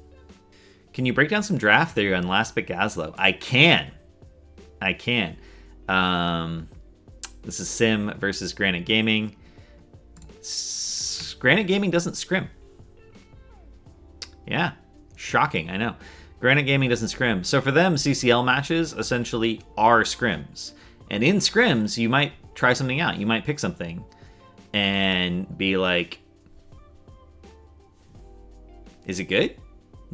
Can you break down some draft theory on Last Pick Gazlowe? I can. This is Sim versus Granite Gaming. Granite Gaming doesn't scrim. Yeah, shocking, I know. Granite Gaming doesn't scrim. So for them, CCL matches essentially are scrims. And in scrims, you might try something out. You might pick something and be like, is it good?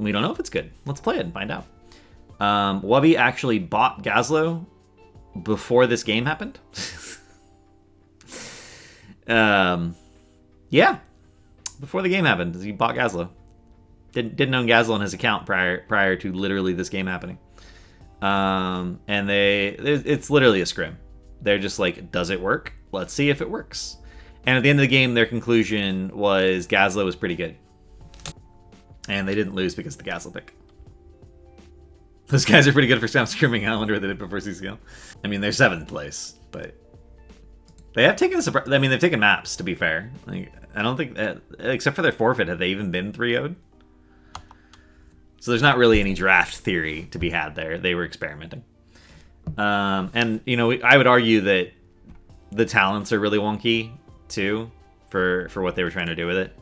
We don't know if it's good. Let's play it and find out. Wubby actually bought Gazlo before this game happened. Yeah, before the game happened, he bought Gazlo. Didn't own Gazlo on his account prior to literally this game happening. And it's literally a scrim. They're just like, does it work? Let's see if it works. And at the end of the game, their conclusion was Gazlo was pretty good. And they didn't lose because of the Gazlo pick. Those guys are pretty good for stamp scrimming. I wonder what they did before CCL. I mean, they're 7th place, but they have taken they've taken maps, to be fair. Like, I don't think that, except for their forfeit, have they even been 3-0'd? So there's not really any draft theory to be had there. They were experimenting. And, you know, I would argue that the talents are really wonky, too, for what they were trying to do with it.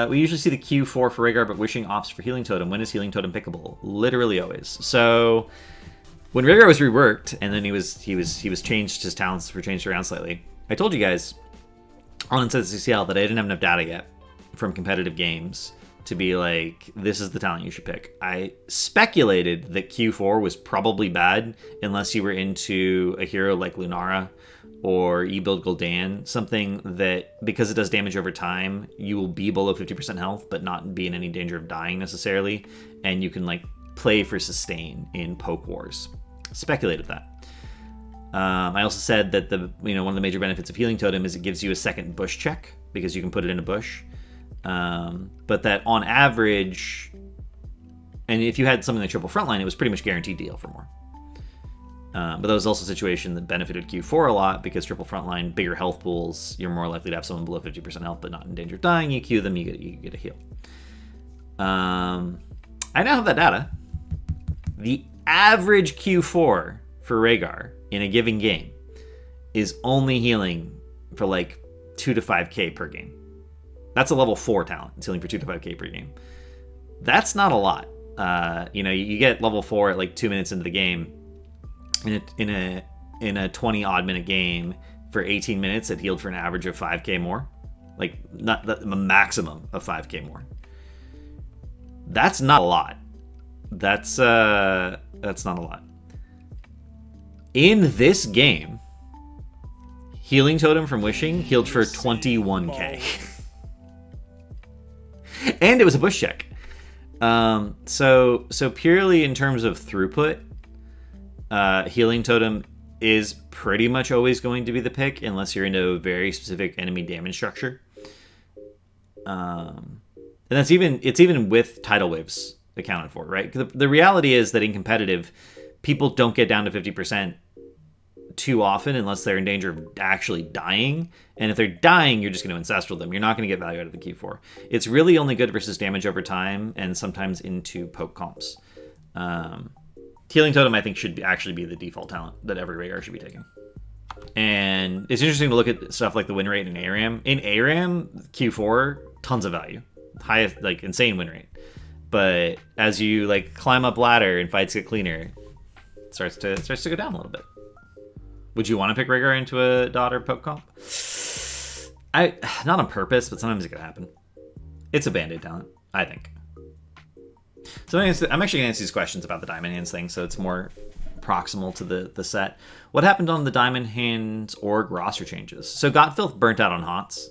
We usually see the Q4 for Rhaegar, but Wishing opts for Healing Totem. When is Healing Totem pickable? Literally always. So when Rhaegar was reworked, and then he was changed, his talents were changed around slightly. I told you guys on Inside CCL that I didn't have enough data yet from competitive games to be like, this is the talent you should pick. I speculated that Q4 was probably bad unless you were into a hero like Lunara or E-Build Gul'dan, something that, because it does damage over time, you will be below 50% health, but not be in any danger of dying necessarily, and you can like play for sustain in poke wars. Speculated that. I also said that one of the major benefits of Healing Totem is it gives you a second bush check because you can put it in a bush. But that on average, and if you had something like Triple Frontline, it was pretty much guaranteed deal for more. But that was also a situation that benefited Q4 a lot because Triple Frontline, bigger health pools, you're more likely to have someone below 50% health but not in danger of dying. You Q them, you get a heal. I now have that data. The average Q4 for Rhaegar in a given game is only healing for like 2 to 5k per game. That's a level 4 talent. It's healing for 2 to 5k per game. That's not a lot. You get level 4 at like 2 minutes into the game. In a 20 odd minute game for 18 minutes, it healed for an average of 5k more. Like not a maximum of 5k more. That's not a lot. That's not a lot. In this game, Healing Totem from Wishing healed for 21k. And it was a bush check. So purely in terms of throughput, Healing Totem is pretty much always going to be the pick unless you're into a very specific enemy damage structure. And it's even with tidal waves accounted for, right? The reality is that in competitive, people don't get down to 50% too often unless they're in danger of actually dying. And if they're dying, you're just going to ancestral them. You're not going to get value out of the Q4. It's really only good versus damage over time and sometimes into poke comps. Healing Totem, I think, should actually be the default talent that every Rhaegar should be taking. And it's interesting to look at stuff like the win rate in ARAM. In ARAM, Q4, tons of value. Highest, like, insane win rate. But as you, like, climb up ladder and fights get cleaner, it starts to go down a little bit. Would you want to pick Rhaegar into a daughter poke comp? Not on purpose, but sometimes it could happen. It's a band-aid talent, I think. So I'm actually going to answer these questions about the Diamond Hands thing, so it's more proximal to the set. What happened on the Diamond Hands org roster changes? So Godfilth burnt out on HOTS.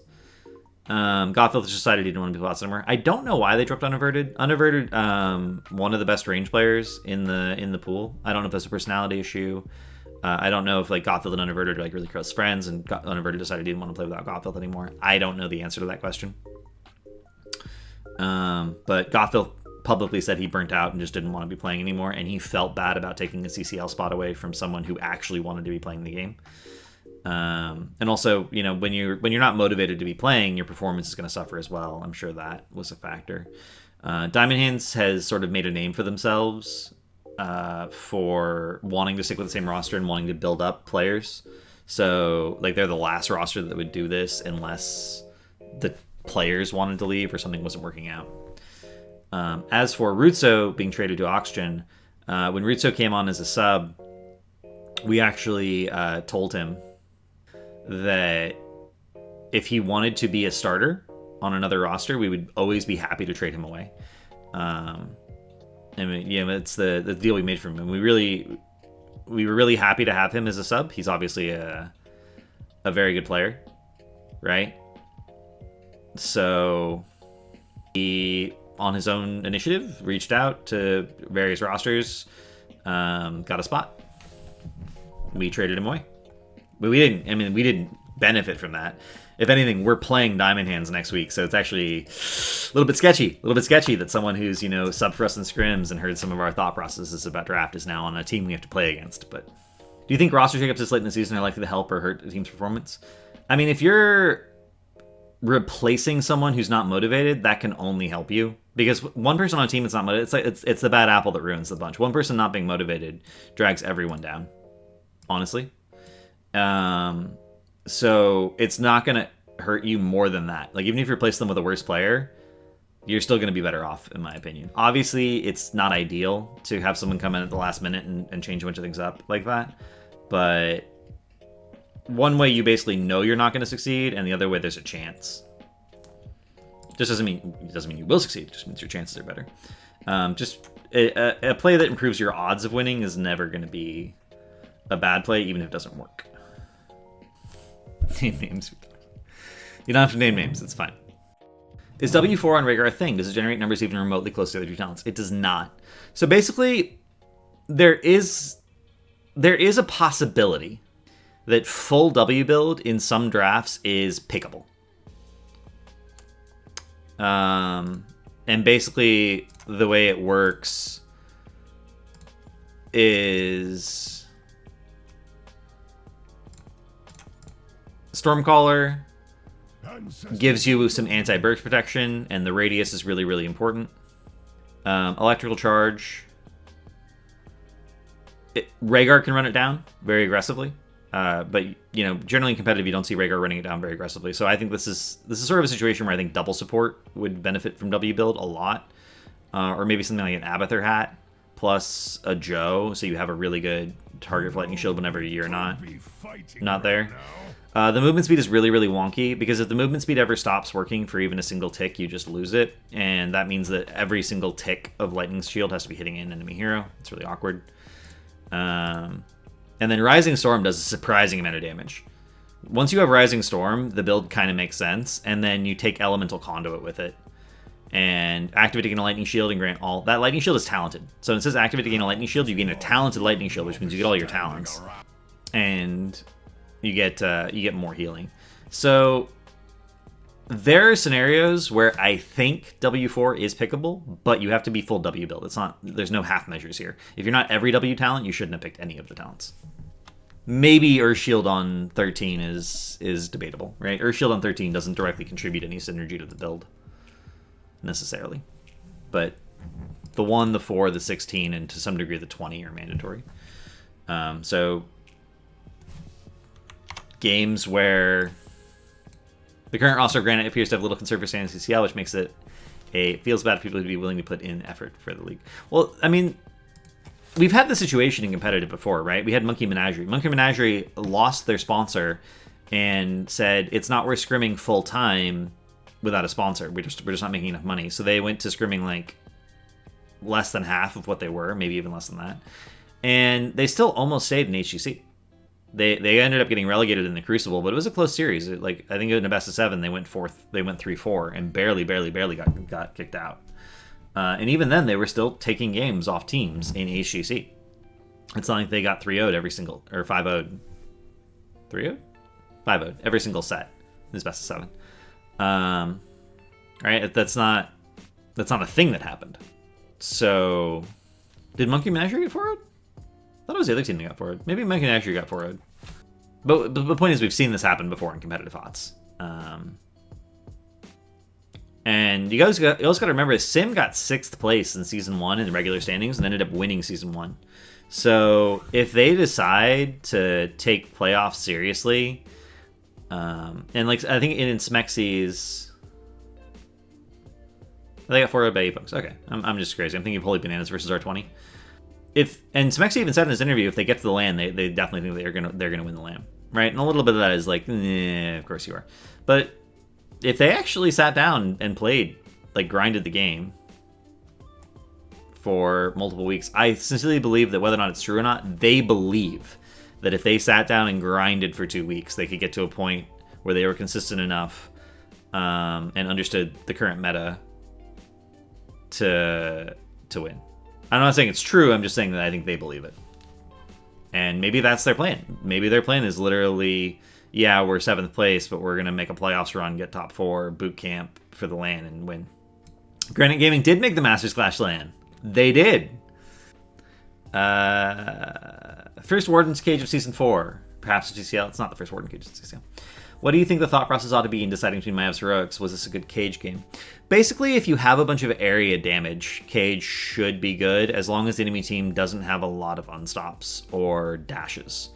Godfilth decided he didn't want to be HOTS anymore. I don't know why they dropped Unaverted. Unaverted, one of the best range players in the pool. I don't know if that's a personality issue. I don't know if like Godfilth and Unaverted are like really close friends, and Unaverted decided he didn't want to play without Godfilth anymore. I don't know the answer to that question. But Godfilth publicly said he burnt out and just didn't want to be playing anymore, and he felt bad about taking a CCL spot away from someone who actually wanted to be playing the game. And also, when you're not motivated to be playing, your performance is going to suffer as well. I'm sure that was a factor. Diamond Hands has sort of made a name for themselves for wanting to stick with the same roster and wanting to build up players. So, like, they're the last roster that would do this unless the players wanted to leave or something wasn't working out. As for Rutso being traded to Oxygen, when Rutso came on as a sub, we actually told him that if he wanted to be a starter on another roster, we would always be happy to trade him away. I mean, yeah, it's the deal we made for him, and we were really happy to have him as a sub. He's obviously a very good player, right? So he, on his own initiative, reached out to various rosters, got a spot. We traded him away, but we didn't. I mean, we didn't benefit from that. If anything, we're playing Diamond Hands next week, so it's actually a little bit sketchy. That someone who's, subbed for us in scrims and heard some of our thought processes about draft is now on a team we have to play against. But do you think roster shakeups this late in the season are likely to help or hurt the team's performance? I mean, if you're replacing someone who's not motivated, that can only help you. Because one person on a team that's not motivated, it's the bad apple that ruins the bunch. One person not being motivated drags everyone down, honestly. So it's not going to hurt you more than that. Like, even if you replace them with a worse player, you're still going to be better off, in my opinion. Obviously, it's not ideal to have someone come in at the last minute and change a bunch of things up like that. But one way you basically know you're not going to succeed, and the other way there's a chance. Just doesn't mean you will succeed. It just means your chances are better. Just a play that improves your odds of winning is never going to be a bad play, even if it doesn't work. Name names. You don't have to name names. It's fine. Is W4 on Rhaegar a thing? Does it generate numbers even remotely close to the other two talents? It does not. So basically, there is a possibility that full W build in some drafts is pickable. And basically, the way it works is Stormcaller gives you some anti-burst protection, and the radius is really, really important. Electrical Charge. Rhaegar can run it down very aggressively. But, generally in competitive, you don't see Rhaegar running it down very aggressively. So I think this is sort of a situation where I think double support would benefit from W build a lot. Or maybe something like an Abathur hat plus a Joe, so you have a really good target for Lightning Shield whenever you're not there. The movement speed is really, really wonky, because if the movement speed ever stops working for even a single tick, you just lose it. And that means that every single tick of Lightning Shield has to be hitting an enemy hero. It's really awkward. And then Rising Storm does a surprising amount of damage. Once you have Rising Storm, the build kind of makes sense, and then you take Elemental Conduit with it. And activating a Lightning Shield and grant all... That Lightning Shield is talented. So it says activating a Lightning Shield, you gain a talented Lightning Shield, which means you get all your talents. And you get more healing. So there are scenarios where I think W4 is pickable, but you have to be full W build. It's not. There's no half measures here. If you're not every W talent, you shouldn't have picked any of the talents. Maybe Earthshield on 13 is debatable, right? Earthshield on 13 doesn't directly contribute any synergy to the build, necessarily. But the 1, the 4, the 16, and to some degree the 20 are mandatory. So games where the current roster of Granite appears to have little conservative standing in CCL, which makes it feels bad for people to be willing to put in effort for the league. Well, I mean, we've had this situation in competitive before, right? We had Monkey Menagerie. Monkey Menagerie lost their sponsor and said it's not worth scrimming full time without a sponsor. We're just not making enough money. So they went to scrimming like less than half of what they were, maybe even less than that. And they still almost stayed in HGC. They ended up getting relegated in the Crucible, but it was a close series. I think in a best of 7, they went 3-4 and barely got kicked out. And even then, they were still taking games off teams in HGC. It's not like they got 3-0'd every single, or 5-0'd. 3-0'd? 5-0'd every single set in this best of 7. Right? That's not a thing that happened. So, did Monkey Menagerie get 4-0'd? I thought it was the other team that got 4-0'd. Maybe Monkey Menagerie got 4-0'd. But the point is, we've seen this happen before in competitive HOTS. And you also got to remember, Sim got 6th place in Season 1 in the regular standings and ended up winning Season 1. So if they decide to take playoffs seriously, and like I think in Smexy's, they got 4-0 by E-Bucks. Okay, I'm just crazy. I'm thinking of Holy Bananas versus R20. And Smexy even said in his interview, if they get to the LAN, they definitely think they're gonna win the LAN, right? And a little bit of that is like, of course you are. But if they actually sat down and played, like grinded the game, for multiple weeks. I sincerely believe that whether or not it's true or not, they believe that if they sat down and grinded for 2 weeks, they could get to a point where they were consistent enough and understood the current meta to win. I'm not saying it's true. I'm just saying that I think they believe it. And maybe that's their plan. Maybe their plan is literally, yeah, we're 7th place, but we're going to make a playoffs run, get top 4, boot camp for the LAN, and win. Granite Gaming did make the Masters Clash LAN. They did. First Warden's Cage of Season 4. Perhaps of CCL. It's not the first Warden Cage of CCL. What do you think the thought process ought to be in deciding between Mayav's Heroics? Was this a good Cage game? Basically, if you have a bunch of area damage, Cage should be good, as long as the enemy team doesn't have a lot of unstops or dashes.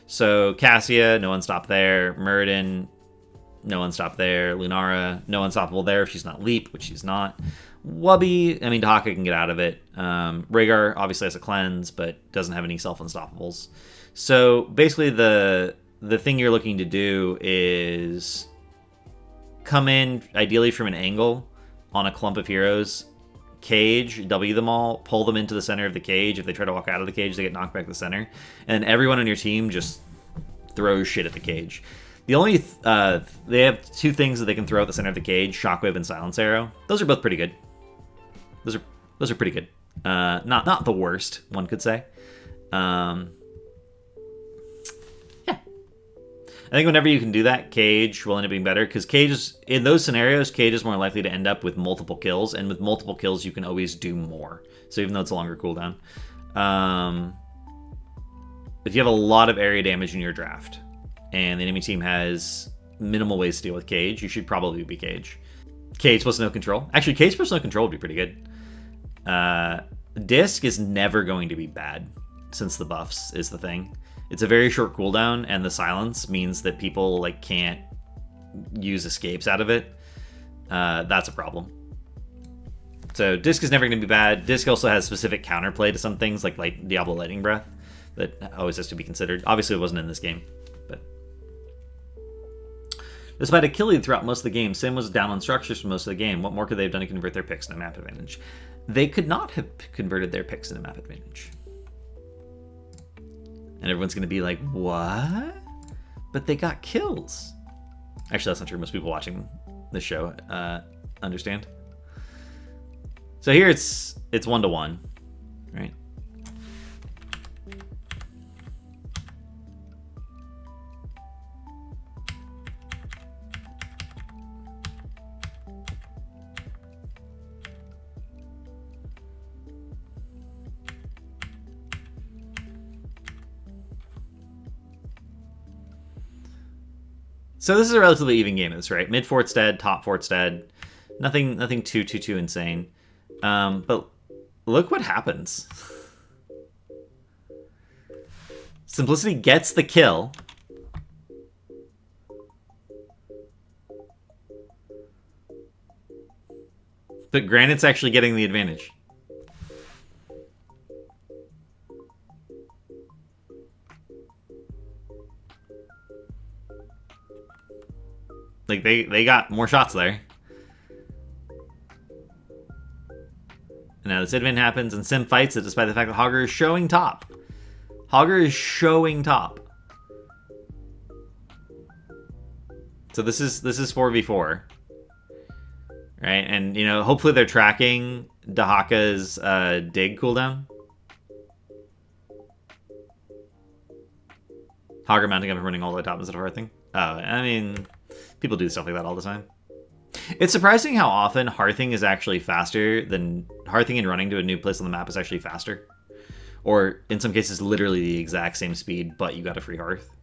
So Cassia, no unstop there. Muradin, no unstop there. Lunara, no unstoppable there if she's not Leap, which she's not. Wubby, I mean, Dahaka can get out of it. Rhaegar obviously has a cleanse, but doesn't have any self-unstoppables. So basically the thing you're looking to do is come in, ideally from an angle, on a clump of heroes, cage, W them all, pull them into the center of the cage. If they try to walk out of the cage, they get knocked back to the center. And everyone on your team just throws shit at the cage. The only they have 2 things that they can throw at the center of the cage: Shockwave and Silence Arrow. Those are both pretty good. Those are pretty good. Not the worst, one could say. I think whenever you can do that, Cage will end up being better, because Cage is, in those scenarios, Cage is more likely to end up with multiple kills, and with multiple kills, you can always do more. So even though it's a longer cooldown. If you have a lot of area damage in your draft, and the enemy team has minimal ways to deal with Cage, you should probably be Cage. Cage plus no control. Actually, Cage plus no control would be pretty good. Disc is never going to be bad, since the buffs is the thing. It's a very short cooldown, and the silence means that people like can't use escapes out of it. That's a problem. So Disc is never going to be bad. Disc also has specific counterplay to some things, like Diablo Lightning Breath, that always has to be considered. Obviously, it wasn't in this game, but despite a kill lead throughout most of the game, Sim was down on structures for most of the game. What more could they have done to convert their picks into map advantage? They could not have converted their picks into map advantage. And everyone's going to be like, what? But they got kills. Actually, that's not true. Most people watching this show understand. So here it's 1-to-1, right? So this is a relatively even game, that's right. Mid fort's dead, top fort's dead. Nothing too insane. But look what happens. Simplicity gets the kill. But Granite's actually getting the advantage. Like, they got more shots there. And now this advent happens, and Sim fights it despite the fact that Hogger is showing top. Hogger is showing top. So this is 4v4. Right? And, you know, hopefully they're tracking Dahaka's dig cooldown. Hogger mounting up and running all the way top instead of Hearthing. Oh, I mean, people do stuff like that all the time. It's surprising how often Hearthing is actually faster than... Hearthing and running to a new place on the map is actually faster. Or, in some cases, literally the exact same speed, but you got a free Hearth.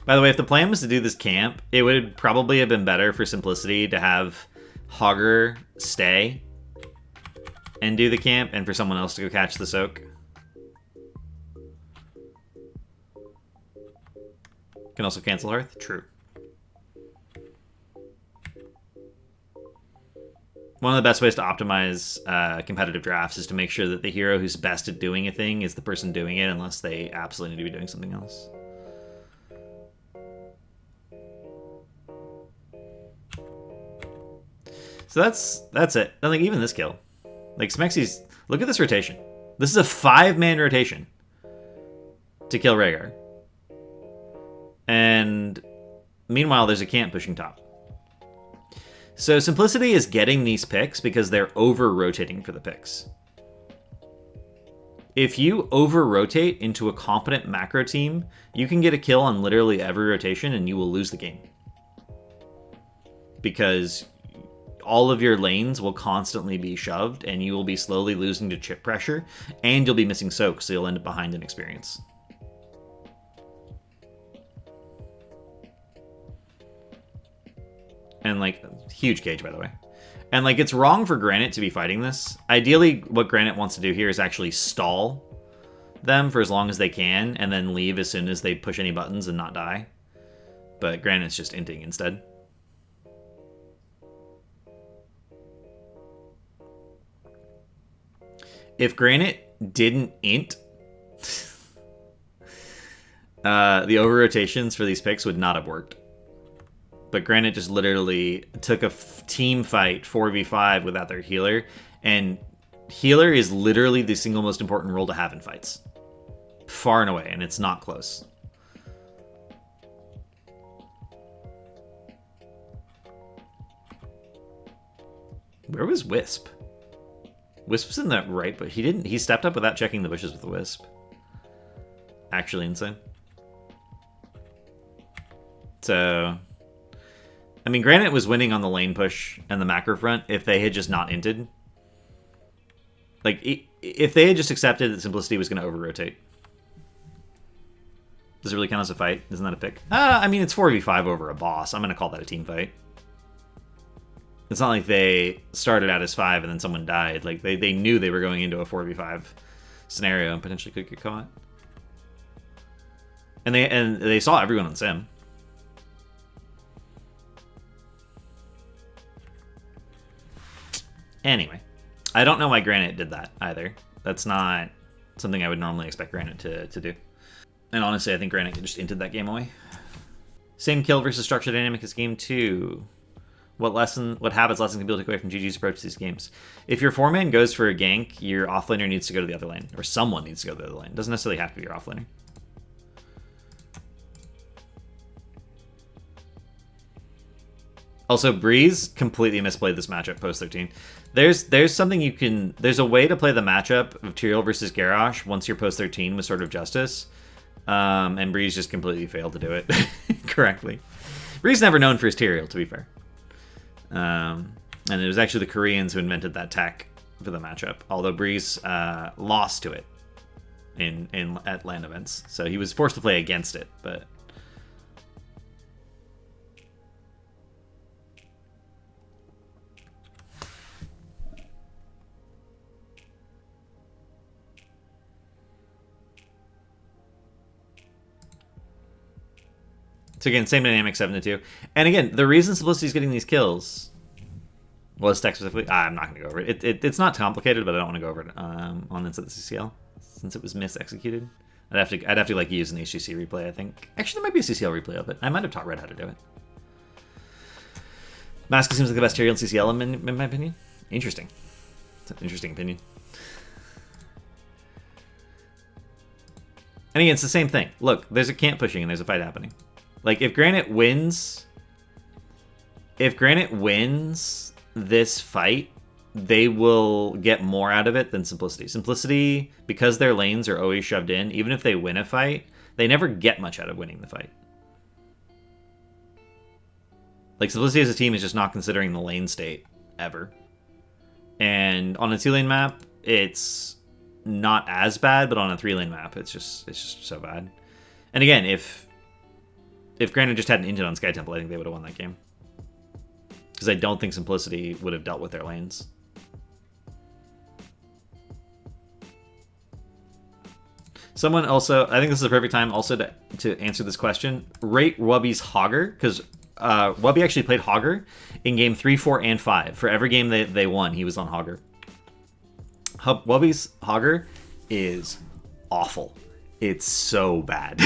By the way, if the plan was to do this camp, it would probably have been better for simplicity to have Hogger stay and do the camp, and for someone else to go catch the soak. Can also cancel Hearth? True. One of the best ways to optimize competitive drafts is to make sure that the hero who's best at doing a thing is the person doing it, unless they absolutely need to be doing something else. So that's it. And like even this kill, like Smexy's. Look at this rotation. This is a 5-man rotation to kill Rhaegar. And meanwhile, there's a camp pushing top. So Simplicity is getting these picks because they're over-rotating for the picks. If you over-rotate into a competent macro team, you can get a kill on literally every rotation and you will lose the game. Because all of your lanes will constantly be shoved and you will be slowly losing to chip pressure and you'll be missing soak, so you'll end up behind in experience. And like, huge cage, by the way. And like, it's wrong for Granite to be fighting this. Ideally, what Granite wants to do here is actually stall them for as long as they can and then leave as soon as they push any buttons and not die. But Granite's just inting instead. If Granite didn't int, the over-rotations for these picks would not have worked. But Granite just literally took a team fight 4v5 without their healer. And healer is literally the single most important role to have in fights. Far and away, and it's not close. Where was Wisp? Wisp was in that right, but he didn't. He stepped up without checking the bushes with the Wisp. Actually insane. So, I mean, Granite was winning on the lane push and the macro front if they had just not inted. Like, if they had just accepted that Simplicity was going to over-rotate. Does it really count as a fight? Isn't that a pick? I mean, it's 4v5 over a boss. I'm going to call that a team fight. It's not like they started out as 5 and then someone died. Like, they knew they were going into a 4v5 scenario and potentially could get caught. And they saw everyone on Sim. Anyway, I don't know why Granite did that either. That's not something I would normally expect Granite to do. And honestly, I think Granite just inted that game away. Same kill versus structure dynamic as game 2. What habits lessons can people take away from GG's approach to these games? If your 4-man goes for a gank, your offlaner needs to go to the other lane. Or someone needs to go to the other lane. It doesn't necessarily have to be your offlaner. Also, Breeze completely misplayed this matchup post 13. There's something you can... There's a way to play the matchup of Tyrael versus Garrosh once your post 13 with Sword of Justice. And Breeze just completely failed to do it correctly. Breeze never known for his Tyrael, to be fair. And it was actually the Koreans who invented that tech for the matchup. Although Breeze lost to it at LAN events. So he was forced to play against it, but... So again, same dynamic, 7-2. And again, the reason Simplicity's getting these kills was tech specifically. I'm not going to go over it. It's not complicated, but I don't want to go over it on Inside the CCL since it was mis-executed. I'd have to like use an HCC replay, I think. Actually, there might be a CCL replay of it. I might have taught Red how to do it. Maska seems like the best Tyrael in CCL in my opinion. Interesting. It's an interesting opinion. And again, it's the same thing. Look, there's a camp pushing and there's a fight happening. Like, if Granite wins this fight, they will get more out of it than Simplicity. Simplicity, because their lanes are always shoved in, even if they win a fight, they never get much out of winning the fight. Like, Simplicity as a team is just not considering the lane state, ever. And on a 2-lane map, it's not as bad, but on a 3-lane map, it's just so bad. And again, if Granite just hadn't inted on Sky Temple, I think they would have won that game. Because I don't think Simplicity would have dealt with their lanes. Someone also, I think this is the perfect time also to answer this question. Rate Wubby's Hogger, because Wubby actually played Hogger in game 3, 4, and 5. For every game they won, he was on Hogger. Wubby's Hogger is awful. It's so bad.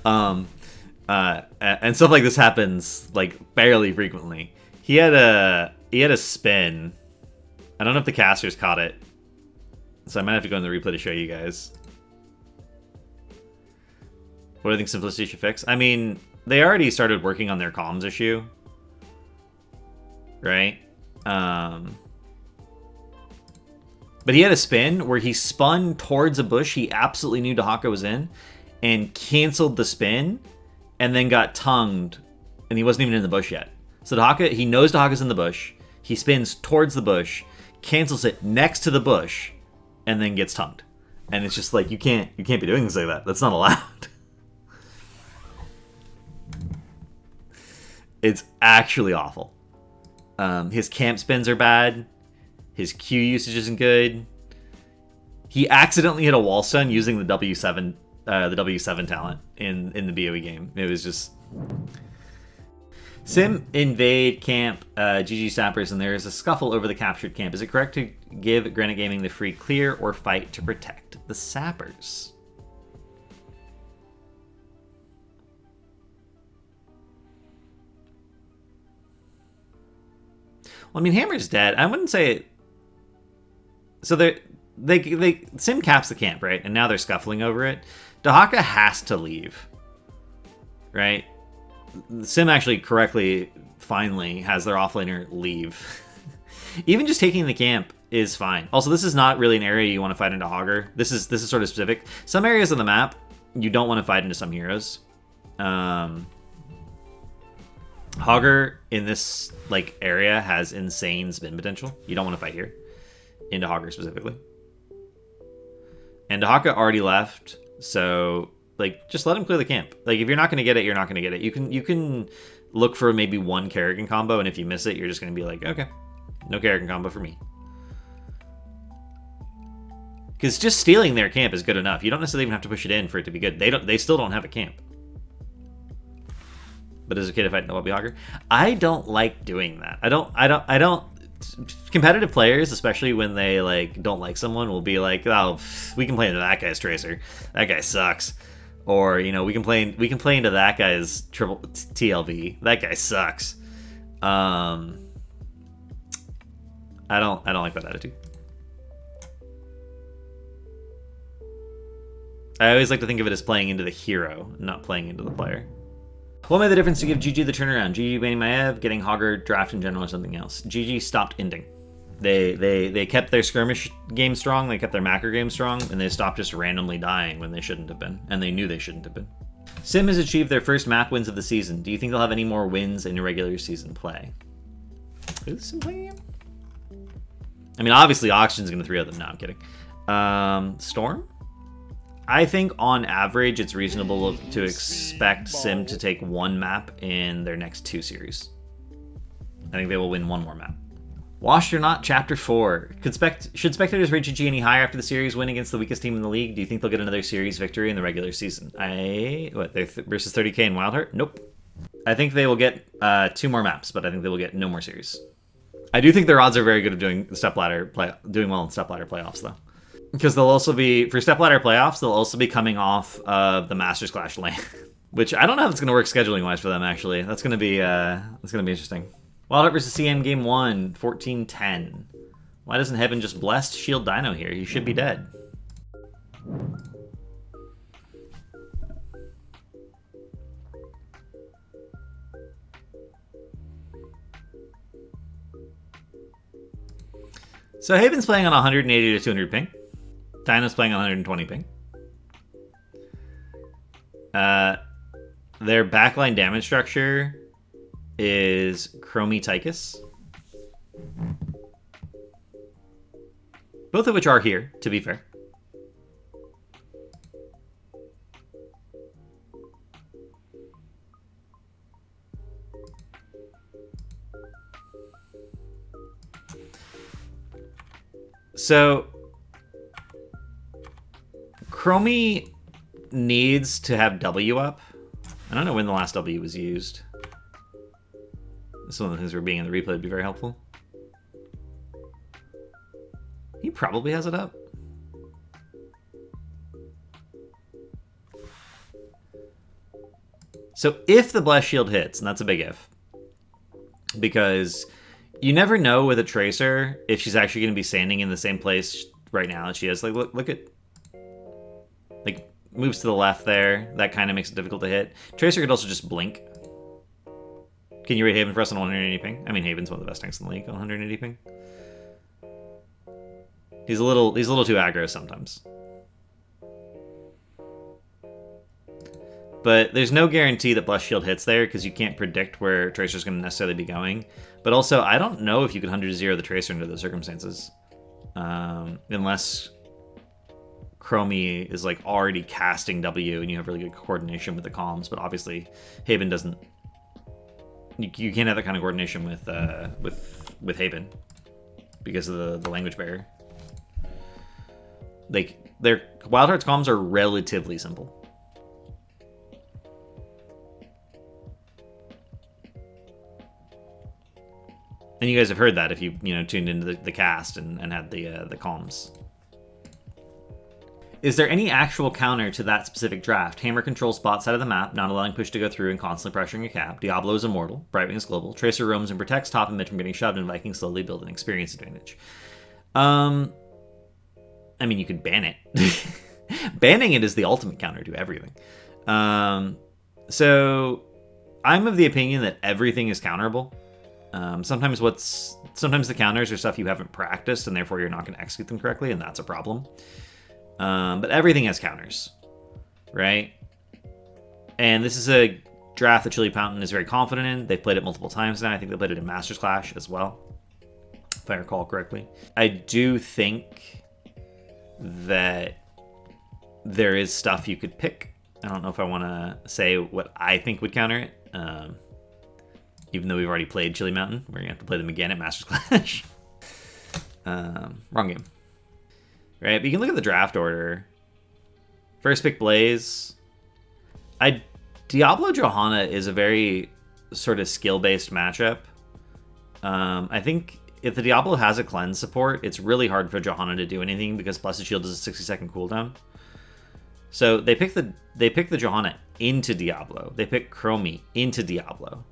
And stuff like this happens like fairly frequently. He had a spin. I don't know if the casters caught it, so I might have to go in the replay to show you guys. What do I think Simplicity should fix? I mean, they already started working on their comms issue, right? But he had a spin where he spun towards a bush he absolutely knew Dahaka was in and canceled the spin and then got tongued, and he wasn't even in the bush yet. So Dahaka, he knows Dahaka's in the bush. He spins towards the bush, cancels it next to the bush, and then gets tongued. And it's just like, you can't be doing things like that. That's not allowed. It's actually awful. His camp spins are bad. His Q usage isn't good. He accidentally hit a wall stun using the W7 talent in the BOE game. It was just... Sim invade camp GG Sappers, and there is a scuffle over the captured camp. Is it correct to give Granite Gaming the free clear or fight to protect the Sappers? Well, I mean, Hammer's dead. I wouldn't say it. So they Sim caps the camp, right? And now they're scuffling over it. Dahaka has to leave, right? Sim actually correctly, finally, has their offlaner leave. Even just taking the camp is fine. Also, this is not really an area you want to fight into Hogger. This is sort of specific. Some areas of the map you don't want to fight into some heroes. Hogger in this like area has insane spin potential. You don't want to fight here into Hogger specifically. And Dahaka already left, so like just let him clear the camp. Like if you're not going to get it, you're not going to get it. You can look for maybe one Kerrigan combo, and if you miss it, you're just going to be like, okay, no Kerrigan combo for me. Because just stealing their camp is good enough. You don't necessarily even have to push it in for it to be good. They still don't have a camp. But is it okay to fight no lobby Hogger? I don't like doing that. I don't. Competitive players, especially when they like don't like someone, will be like, "Oh, we can play into that guy's tracer. That guy sucks." Or you know, we can play into that guy's triple TLV. That guy sucks. I don't like that attitude. I always like to think of it as playing into the hero, not playing into the player. What made the difference to give GG the turnaround? GG banning Maev, getting Hogger, draft in general, or something else? GG stopped ending. They kept their skirmish game strong, they kept their macro game strong, and they stopped just randomly dying when they shouldn't have been. And they knew they shouldn't have been. Sim has achieved their first map wins of the season. Do you think they'll have any more wins in regular season play? Is Sim playing again? I mean, obviously, Oxygen's going to 3-0 them. No, I'm kidding. Storm? I think on average, it's reasonable to expect Sim to take one map in their next 2 series. I think they will win 1 more map. Washed or not, Chapter 4. Should spectators rate GG any higher after the series win against the weakest team in the league? Do you think they'll get another series victory in the regular season? They're versus 30k in Wildheart? Nope. I think they will get 2 more maps, but I think they will get no more series. I do think their odds are very good of doing well in step ladder playoffs, though. Because they'll also be, for stepladder playoffs, they'll also be coming off of the Masters Clash lane, which I don't know how that's going to work scheduling wise for them. Actually, that's going to be interesting. Wildheart versus CM game 1, 14-10. Why doesn't Heaven just blessed Shield Dino here? He should be dead. So Haven's playing on 180 to 200 ping. Dino's playing on 120 ping. Their backline damage structure is Chromie Tychus. Both of which are here, to be fair. So Chromie needs to have W up. I don't know when the last W was used. Some of the things we're being in the replay would be very helpful. He probably has it up. So if the Blast Shield hits, and that's a big if, because you never know with a Tracer if she's actually going to be standing in the same place right now that she is. Like, look at, like, moves to the left there. That kind of makes it difficult to hit. Tracer could also just blink. Can you rate Haven for us on 180 ping? I mean, Haven's one of the best tanks in the league on 180 ping. He's a little too aggro sometimes. But there's no guarantee that Blessed Shield hits there because you can't predict where Tracer's going to necessarily be going. But also, I don't know if you could 100-0 the Tracer under those circumstances. Unless Chromie is like already casting W and you have really good coordination with the comms. But obviously, Haven doesn't. You can't have that kind of coordination with Haven because of the language barrier. Like, their Wild Heart's comms are relatively simple. And you guys have heard that if you tuned into the cast and had the comms. Is there any actual counter to that specific draft? Hammer controls spot side of the map, not allowing push to go through and constantly pressuring a cap. Diablo is immortal. Brightwing is global. Tracer roams and protects top and mid from getting shoved, and Vikings slowly build an experience advantage. I mean, you could ban it. Banning it is the ultimate counter to everything. So I'm of the opinion that everything is counterable. Sometimes the counters are stuff you haven't practiced, and therefore you're not going to execute them correctly, and that's a problem. But everything has counters, right? And this is a draft that Chili Fountain is very confident in. They've played it multiple times now. I think they played it in Masters Clash as well, if I recall correctly. I do think that there is stuff you could pick. I don't know if I want to say what I think would counter it. Even though we've already played Chili Mountain, we're going to have to play them again at Masters Clash. Wrong game. Right, but you can look at the draft order. First pick Blaze. Diablo Johanna is a very sort of skill-based matchup. I think if the Diablo has a cleanse support, it's really hard for Johanna to do anything because Blessed Shield is a 60-second cooldown. So they pick the Johanna into Diablo. They pick Chromie into Diablo.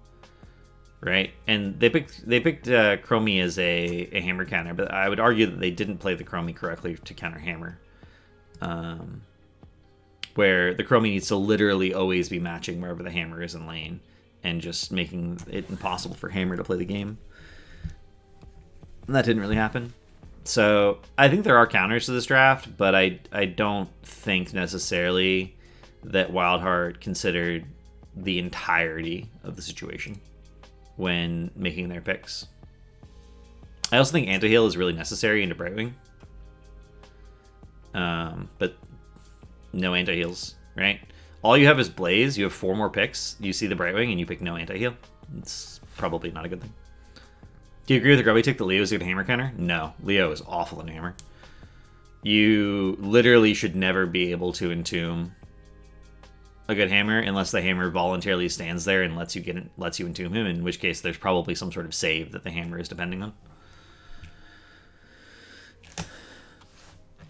Right, and they picked Chromie as a hammer counter, but I would argue that they didn't play the Chromie correctly to counter hammer, where the Chromie needs to literally always be matching wherever the hammer is in lane, and just making it impossible for hammer to play the game. And that didn't really happen. So I think there are counters to this draft, but I don't think necessarily that Wildheart considered the entirety of the situation when making their picks. I also think Anti-Heal is really necessary into Brightwing. But no Anti-Heals, right? All you have is Blaze, you have 4 more picks, you see the Brightwing, and you pick no Anti-Heal. It's probably not a good thing. Do you agree with the Grubby tick that Leo is a good hammer counter? No, Leo is awful in hammer. You literally should never be able to entomb a good hammer unless the hammer voluntarily stands there and lets you entomb him, in which case there's probably some sort of save that the hammer is depending on.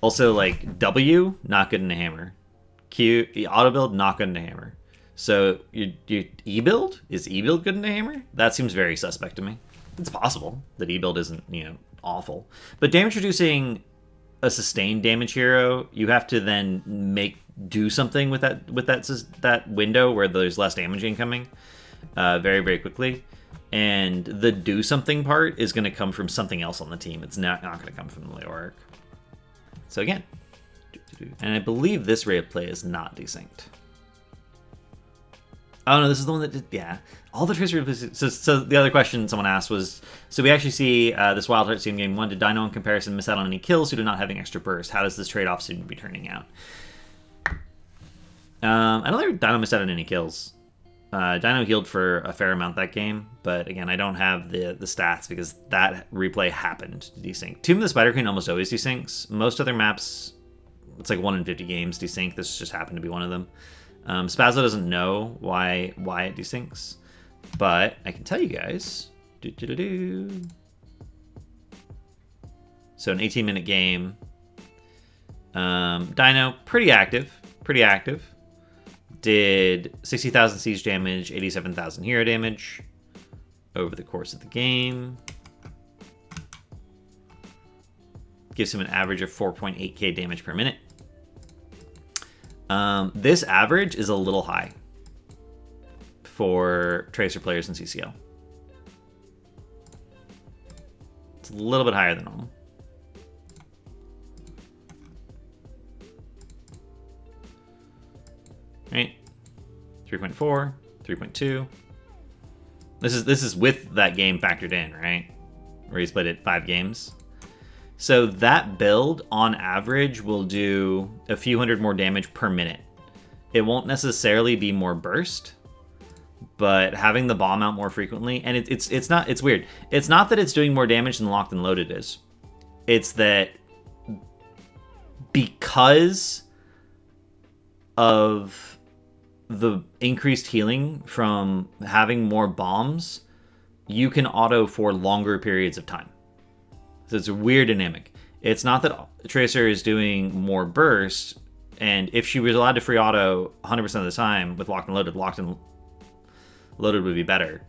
Also, like, W, not good in a hammer. Q, auto build, not good in a hammer. So your E build? Is E build good in a hammer? That seems very suspect to me. It's possible that E build isn't, awful. But damage reducing a sustained damage hero, you have to then do something with that window where there's less damage incoming very, very quickly. And the do something part is going to come from something else on the team. It's not going to come from the Leo arc. So again, and I believe this rate of play is not desynced. Oh no, this is the one that did, yeah. All the Tracer replays. So the other question someone asked was, so we actually see this Wild Heart scene game 1. Did Dino in comparison miss out on any kills due to not having extra burst? How does this trade-off seem to be turning out? I don't think Dino missed out on any kills. Dino healed for a fair amount that game, but again, I don't have the stats because that replay happened to desync. Tomb of the Spider Queen almost always desyncs. Most other maps, it's like 1 in 50 games desync. This just happened to be one of them. Spazzo doesn't know why it desyncs, but I can tell you guys. So an 18-minute game. Dino, pretty active. Did 60,000 siege damage, 87,000 hero damage over the course of the game. Gives him an average of 4.8k damage per minute. This average is a little high for Tracer players in CCL. It's a little bit higher than normal. Right? 3.4, 3.2. This is with that game factored in, right? Where he's played it 5 games. So that build, on average, will do a few hundred more damage per minute. It won't necessarily be more burst, but having the bomb out more frequently, and it's weird. It's not that it's doing more damage than Locked and Loaded is. It's that because of the increased healing from having more bombs, you can auto for longer periods of time. So it's a weird dynamic. It's not that Tracer is doing more burst, and if she was allowed to free auto 100% of the time with Locked and Loaded would be better.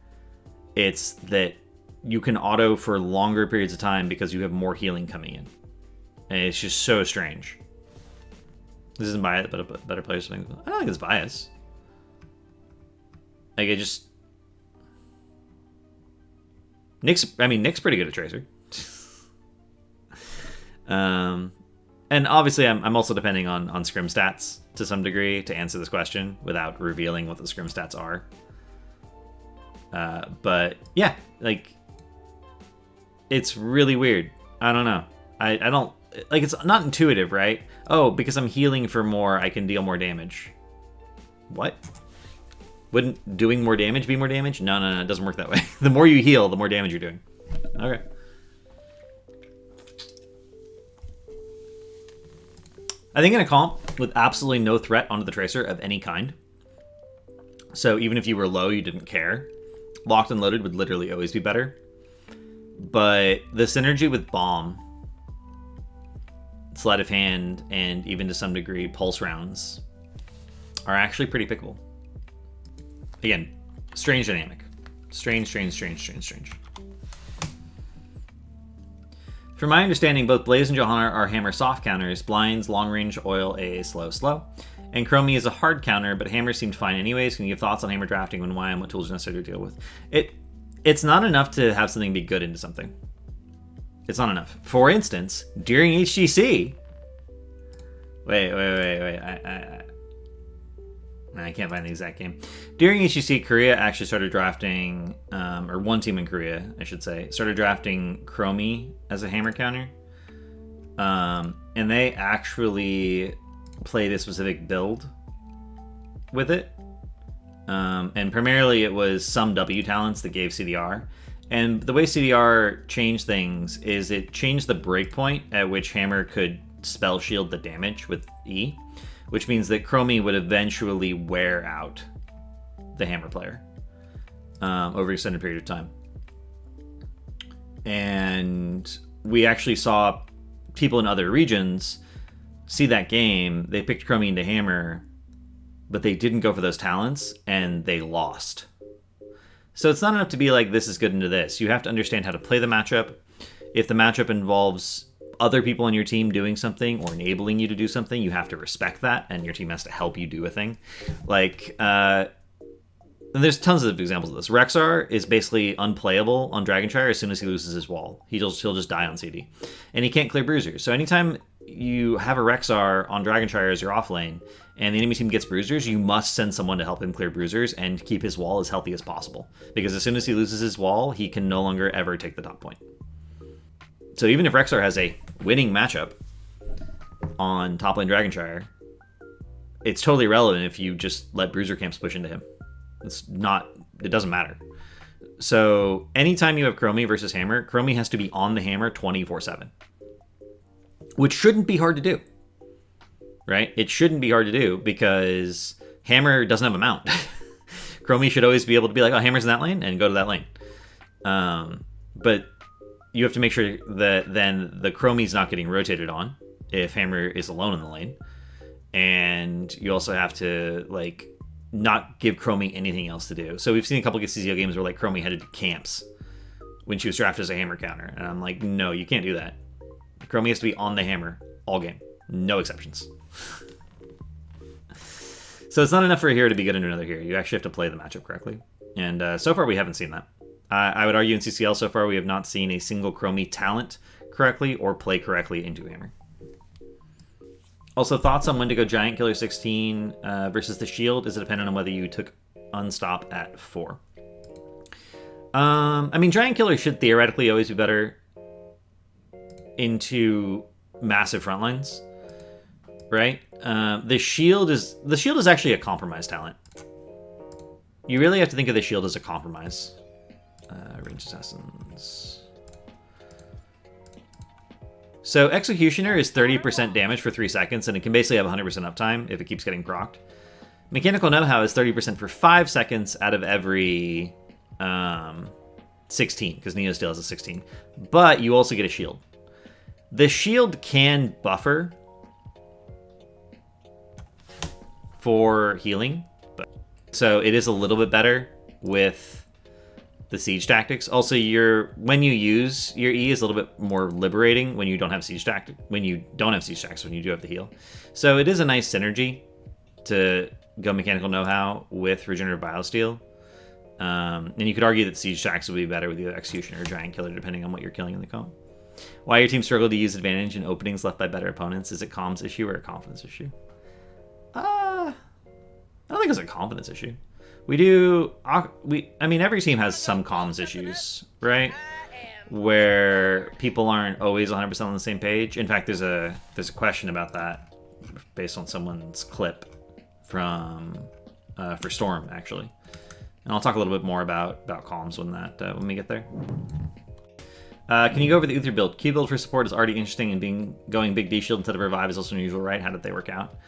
It's that you can auto for longer periods of time because you have more healing coming in. And it's just so strange. This isn't bias, but a better player. I don't think it's bias. Like, it just... Nick's pretty good at Tracer. And obviously I'm also depending on scrim stats to some degree to answer this question without revealing what the scrim stats are. But yeah, like, it's really weird. I don't know. I don't, like, it's not intuitive, right? Oh, because I'm healing for more, I can deal more damage. What? Wouldn't doing more damage be more damage? No, it doesn't work that way. The more you heal, the more damage you're doing. Okay. I think in a comp with absolutely no threat onto the Tracer of any kind, so even if you were low, you didn't care, Locked and Loaded would literally always be better. But the synergy with Bomb, Sleight of Hand, and even to some degree Pulse Rounds are actually pretty pickable. Again, strange dynamic. Strange. From my understanding, both Blaze and Johanna are Hammer soft counters, Blinds, long range, oil, AA, slow. And Chromie is a hard counter, but Hammer seemed fine anyways. Can you give thoughts on Hammer drafting, when, why, and what tools are necessary to deal with? It's not enough to have something be good into something. It's not enough. For instance, during HGC... Wait. I can't find the exact game. During HGC, Korea actually started drafting, or one team in Korea, I should say, started drafting Chromie as a hammer counter. And they actually played a specific build with it. And primarily it was some W talents that gave CDR. And the way CDR changed things is it changed the breakpoint at which Hammer could spell shield the damage with E, which means that Chromie would eventually wear out the Hammer player over an extended period of time. And we actually saw people in other regions see that game. They picked Chromie into Hammer, but they didn't go for those talents, and they lost. So it's not enough to be like, this is good into this. You have to understand how to play the matchup. If the matchup involves other people on your team doing something or enabling you to do something, you have to respect that, and your team has to help you do a thing. Like, and there's tons of examples of this. Rexar is basically unplayable on Dragonshire as soon as he loses his wall. He'll just die on CD. And he can't clear bruisers. So anytime you have a Rexar on Dragonshire as your off lane, and the enemy team gets bruisers, you must send someone to help him clear bruisers and keep his wall as healthy as possible. Because as soon as he loses his wall, he can no longer ever take the top point. So even if Rexar has a winning matchup on top lane Dragonshire, it's totally irrelevant if you just let bruiser camps push into him. It doesn't matter. So anytime you have Chromie versus Hammer, Chromie has to be on the Hammer 24/7. Which shouldn't be hard to do. Right? It shouldn't be hard to do because Hammer doesn't have a mount. Chromie should always be able to be like, oh, Hammer's in that lane, and go to that lane. But you have to make sure that then the Chromie's not getting rotated on if Hammer is alone in the lane. And you also have to, like, not give Chromie anything else to do. So we've seen a couple of CCL games where like Chromie had to do camps when she was drafted as a hammer counter. And I'm like, no, you can't do that. Chromie has to be on the hammer all game. No exceptions. So it's not enough for a hero to be good into another hero. You actually have to play the matchup correctly. And so far we haven't seen that. I would argue in CCL so far we have not seen a single Chromie talent correctly or play correctly into hammer. Also, thoughts on when to go Giant Killer 16 versus the Shield? Is it dependent on whether you took Unstop at 4? I mean, Giant Killer should theoretically always be better into massive front lines, right? The Shield is actually a compromise talent. You really have to think of the Shield as a compromise. Range Assassins. So Executioner is 30% damage for 3 seconds, and it can basically have 100% uptime if it keeps getting procced. Mechanical Know-How is 30% for 5 seconds out of every 16, because Neo still has a 16. But you also get a shield. The shield can buffer for healing, so it is a little bit better with the siege tactics. Also, when you use your E is a little bit more liberating when you don't have siege tactic. When you don't have siege tactics, when you do have the heal. So it is a nice synergy to go Mechanical Know-How with Regenerative Biosteel. And you could argue that siege tactics would be better with either Executioner or Giant Killer, depending on what you're killing in the comp. Why your team struggled to use advantage in openings left by better opponents? Is it comms issue or a confidence issue? I don't think it's a confidence issue. I mean, every team has some comms issues, right? Where people aren't always 100% on the same page. In fact, there's a question about that based on someone's clip from for Storm, actually. And I'll talk a little bit more about comms when we get there. Can you go over the Uther build? Q build for support is already interesting, and going big D shield instead of revive is also unusual, right? How did they work out?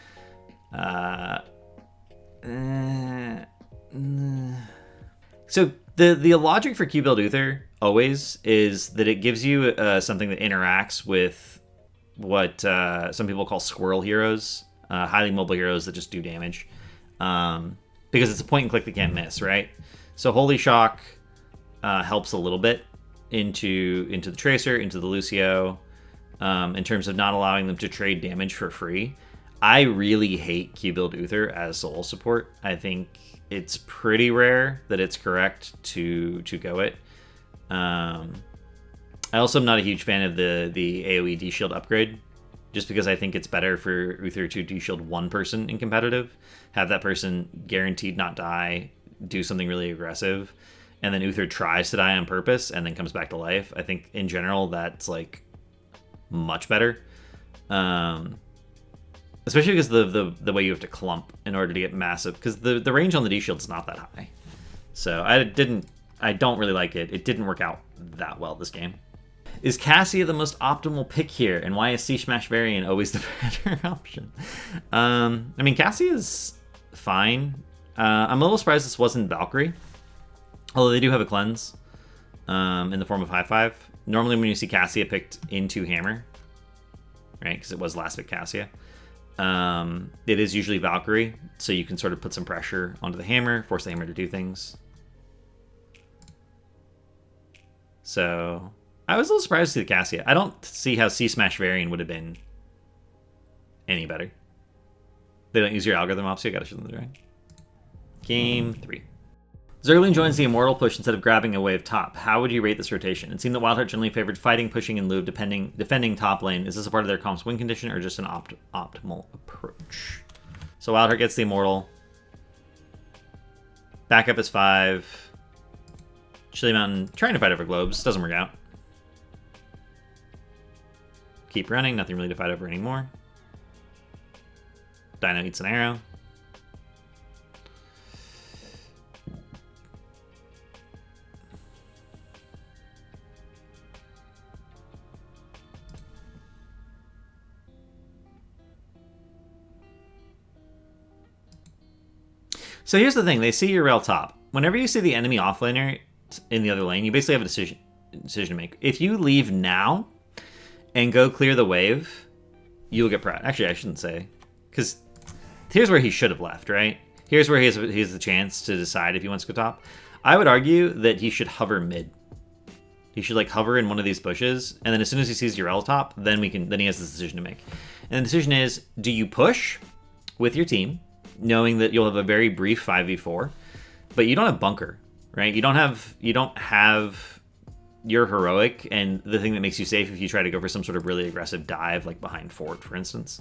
So the logic for Q build Uther always is that it gives you something that interacts with what some people call squirrel heroes, highly mobile heroes that just do damage, because it's a point and click that can't miss, right? So Holy Shock helps a little bit into the Tracer, into the Lucio, in terms of not allowing them to trade damage for free. I really hate Q build Uther as solo support. I think it's pretty rare that it's correct to go it. I also am not a huge fan of the AoE D-Shield upgrade, just because I think it's better for Uther to D-Shield one person in competitive, have that person guaranteed not die, do something really aggressive, and then Uther tries to die on purpose and then comes back to life. I think in general that's like much better. Especially because the way you have to clump in order to get massive, because the range on the D shield's not that high. So I don't really like it. It didn't work out that well this game. Is Cassia the most optimal pick here, and why is C-Smash Varian always the better option? I mean, Cassia is fine. I'm a little surprised this wasn't Valkyrie, although they do have a cleanse in the form of High Five. Normally when you see Cassia picked into Hammer, right, because it was last pick Cassia, it is usually Valkyrie, so you can sort of put some pressure onto the Hammer, force the Hammer to do things. So I was a little surprised to see the Cassia. I don't see how C-Smash Varian would have been any better. They don't use your algorithm off, so you gotta shoot them the drag. Game 3. Zerglin joins the Immortal push instead of grabbing a wave top. How would you rate this rotation? It seemed that Wildheart generally favored fighting, pushing, and lube, defending top lane. Is this a part of their comp's win condition or just an optimal approach? So Wildheart gets the Immortal. Backup is 5. Chili Mountain trying to fight over globes. Doesn't work out. Keep running. Nothing really to fight over anymore. Dino eats an arrow. So here's the thing, they see your rail top. Whenever you see the enemy offlaner in the other lane, you basically have a decision to make. If you leave now and go clear the wave, you'll get proud. Actually, I shouldn't say, because here's where he should have left, right? Here's where he has the chance to decide if he wants to go top. I would argue that he should hover mid. He should like hover in one of these bushes, and then as soon as he sees Urel top, then he has this decision to make. And the decision is, do you push with your team, knowing that you'll have a very brief 5v4, but you don't have bunker, right? You don't have your heroic and the thing that makes you safe if you try to go for some sort of really aggressive dive, like behind fort, for instance.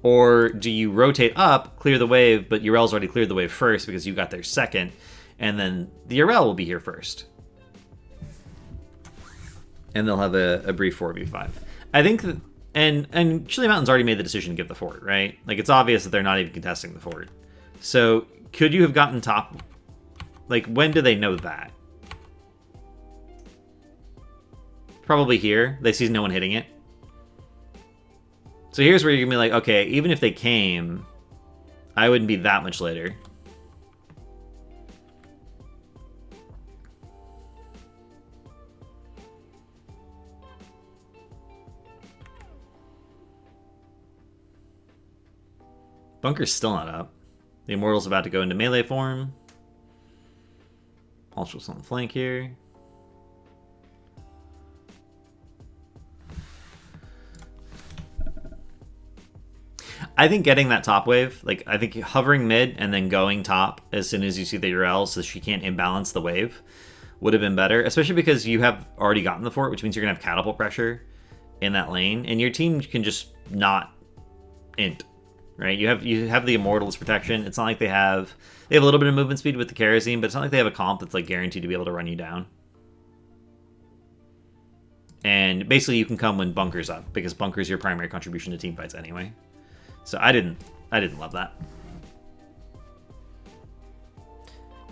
Or do you rotate up, clear the wave, but Urel's already cleared the wave first because you got there second, and then the Urel will be here first. And they'll have a brief 4v5. I think that, and Chili Mountain's already made the decision to give the fort, right? Like, it's obvious that they're not even contesting the fort. So, could you have gotten top? Like, when do they know that? Probably here. They see no one hitting it. So here's where you're going to be like, okay, even if they came, I wouldn't be that much later. Bunker's still not up. The Immortal's about to go into melee form. Ultra's on the flank here. I think getting that top wave, like, I think hovering mid and then going top as soon as you see the Urel so she can't imbalance the wave would have been better, especially because you have already gotten the fort, which means you're going to have catapult pressure in that lane, and your team can just not int, right? You have the Immortals protection. It's not like they have a little bit of movement speed with the Kerosene, but it's not like they have a comp that's like guaranteed to be able to run you down. And basically you can come when Bunker's up, because Bunker's your primary contribution to team fights anyway. So I didn't love that.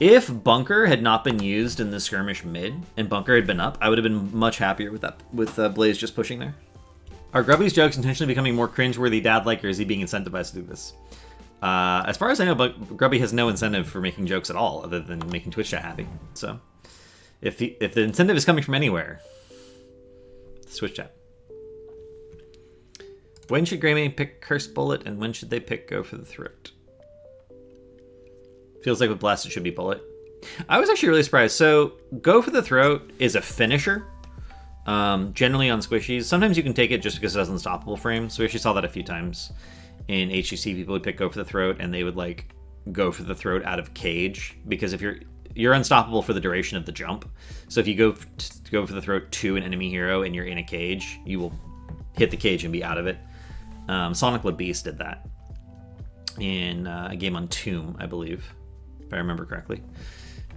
If Bunker had not been used in the skirmish mid and Bunker had been up, I would have been much happier with that, with Blaze just pushing there. Are Grubby's jokes intentionally becoming more cringeworthy dad-like, or is he being incentivized to do this? As far as I know, Grubby has no incentive for making jokes at all, other than making Twitch chat happy. So, if the incentive is coming from anywhere, it's Twitch chat. When should Greymane pick Cursed Bullet, and when should they pick Go for the Throat? Feels like with Blast it should be Bullet. I was actually really surprised. So, Go for the Throat is a finisher, generally on squishies. Sometimes you can take it just because it has unstoppable frames. So we actually saw that a few times in HGC. People would pick Go for the Throat, and they would like Go for the Throat out of cage, because if you're unstoppable for the duration of the jump. So if you go for the Throat to an enemy hero and you're in a cage, you will hit the cage and be out of it. Sonic Le Beast did that in a game on Tomb, I believe, if I remember correctly.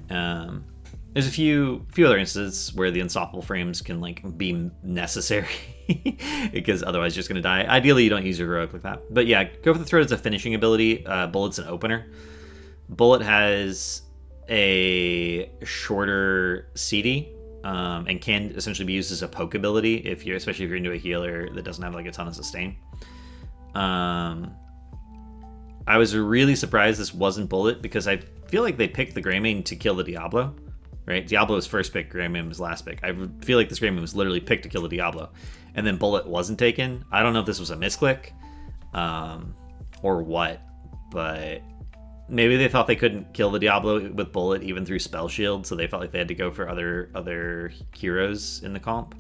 There's a few other instances where the unstoppable frames can like be necessary because otherwise you're just going to die. Ideally, you don't use your heroic like that. But yeah, Go for the Throat is a finishing ability. Bullet's an opener. Bullet has a shorter CD and can essentially be used as a poke ability especially if you're into a healer that doesn't have like a ton of sustain. I was really surprised this wasn't Bullet, because I feel like they picked the Greymane to kill the Diablo, right? Diablo was first pick, Greymane was last pick. I feel like this Greymane was literally picked to kill the Diablo, and then Bullet wasn't taken. I don't know if this was a misclick or what, but maybe they thought they couldn't kill the Diablo with Bullet even through Spell Shield, so they felt like they had to go for other heroes in the comp.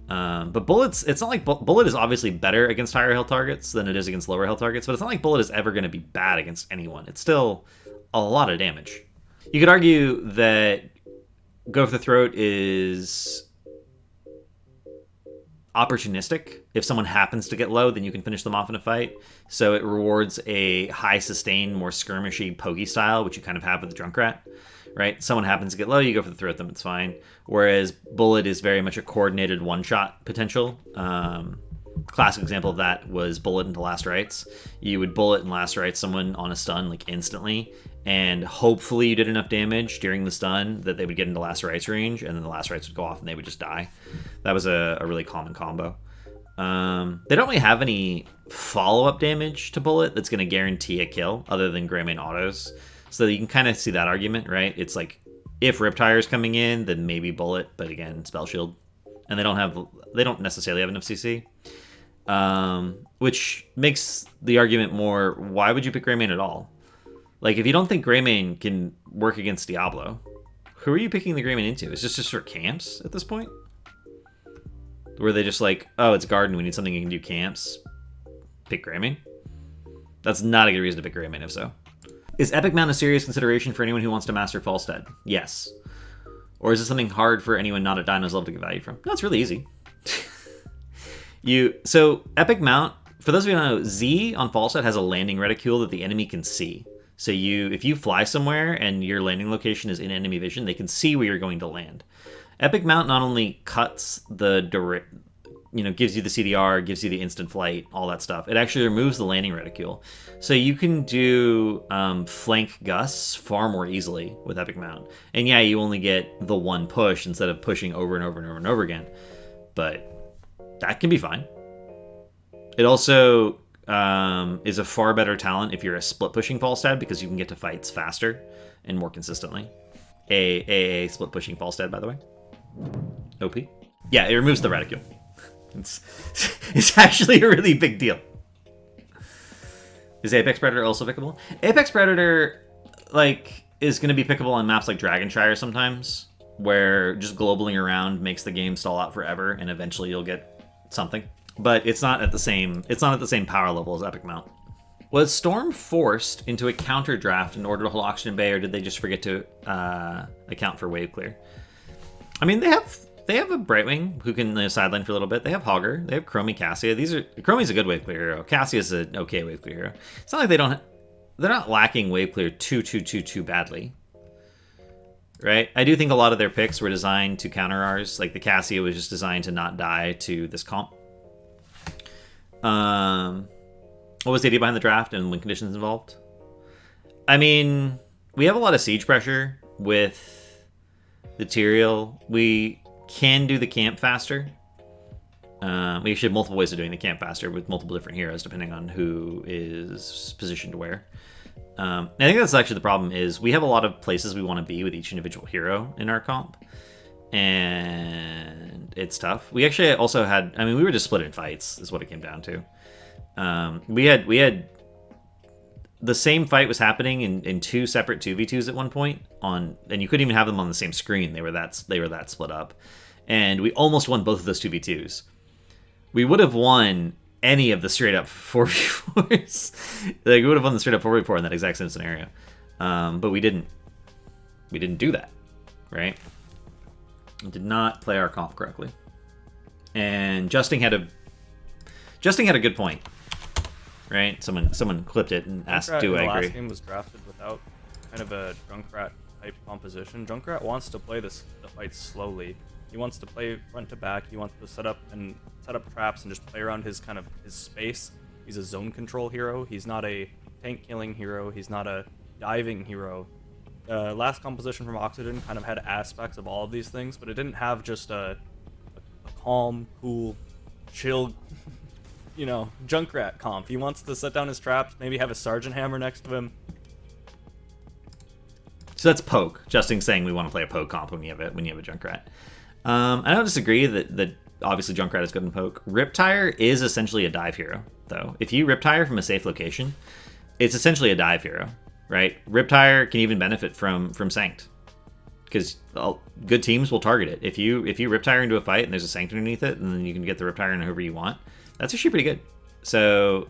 But it's not like Bullet is obviously better against higher health targets than it is against lower health targets, but it's not like Bullet is ever going to be bad against anyone. It's still a lot of damage. You could argue that Go for the Throat is opportunistic. If someone happens to get low, then you can finish them off in a fight. So it rewards a high sustain, more skirmishy pokey style, which you kind of have with the Junkrat. Right? Someone happens to get low, you go for the Throat them, it's fine. Whereas Bullet is very much a coordinated one-shot potential. Classic example of that was Bullet into Last Rites. You would Bullet and Last Rites someone on a stun like instantly, and hopefully you did enough damage during the stun that they would get into Last Rites range, and then the Last Rites would go off and they would just die. That was a really common combo. They don't really have any follow-up damage to Bullet that's going to guarantee a kill other than Greymane autos. So you can kind of see that argument, right? It's like, if Riptire's coming in, then maybe Bullet, but again, Spell Shield. And they don't necessarily have enough CC. which makes the argument more, why would you pick Greymane at all? Like, if you don't think Greymane can work against Diablo, who are you picking the Greymane into? Is this just for camps at this point? Where they just like, oh, it's Garden, we need something you can do camps. Pick Greymane? That's not a good reason to pick Greymane, if so. Is Epic Mount a serious consideration for anyone who wants to master Falstead? Yes. Or is it something hard for anyone not at Dino's level to get value from? No, it's really easy. So Epic Mount, for those of you who don't know, Z on Falstead has a landing reticule that the enemy can see. So if you fly somewhere and your landing location is in enemy vision, they can see where you're going to land. Epic Mount not only cuts the gives you the CDR, gives you the instant flight, all that stuff. It actually removes the landing reticule. So you can do flank gusts far more easily with Epic Mount. And yeah, you only get the one push instead of pushing over and over and over and over again. But that can be fine. It also is a far better talent if you're a split pushing Falstad, because you can get to fights faster and more consistently. A split pushing Falstad, by the way. OP. Yeah, it removes the reticule. It's actually a really big deal. Is Apex Predator also pickable? Apex Predator, is going to be pickable on maps like Dragonshire sometimes, where just globaling around makes the game stall out forever, and eventually you'll get something. But it's not at the same power level as Epic Mount. Was Storm forced into a counter draft in order to hold Oxygen Bay, or did they just forget to account for wave clear? I mean, they have a Brightwing who can sideline for a little bit. They have Hogger. They have Chromie Cassia. Chromie's a good wave clear hero. Cassia's an okay wave clear hero. It's not like they're not lacking wave clear too badly. Right? I do think a lot of their picks were designed to counter ours. Like the Cassia was just designed to not die to this comp. What was the idea behind the draft and win conditions involved? I mean, we have a lot of siege pressure with the Tyrael. We can do the camp faster. We actually have multiple ways of doing the camp faster with multiple different heroes depending on who is positioned to where. I think that's actually the problem is we have a lot of places we want to be with each individual hero in our comp. And it's tough. We actually also had, we were just split in fights is what it came down to. We had the same fight was happening in two separate 2v2s at one point and you couldn't even have them on the same screen. They were that split up, and we almost won both of those 2v2s. We would have won any of the straight up 4v4s. We would have won the straight up 4v4 in that exact same scenario. But we didn't do that, right? We did not play our comp correctly. And Justin had a good point. Right? Someone clipped it and asked, do I agree? The last game was drafted without kind of a Junkrat type composition. Junkrat wants to play the fight slowly. He wants to play front to back. He wants to set up traps and just play around his space. He's a zone control hero. He's not a tank killing hero. He's not a diving hero. Last composition from Oxygen kind of had aspects of all of these things, but it didn't have just a calm, cool, chill Junkrat comp. He wants to set down his traps, maybe have a Sergeant Hammer next to him. So that's poke. Justin saying we want to play a poke comp when you have a Junkrat. I don't disagree that obviously Junkrat is good in poke. Riptire is essentially a dive hero, though. If you Riptire from a safe location, it's essentially a dive hero, right? Riptire can even benefit from Sanct, because good teams will target it. If you Riptire into a fight and there's a Sanct underneath it, and then you can get the Riptire in whoever you want, that's actually pretty good. So,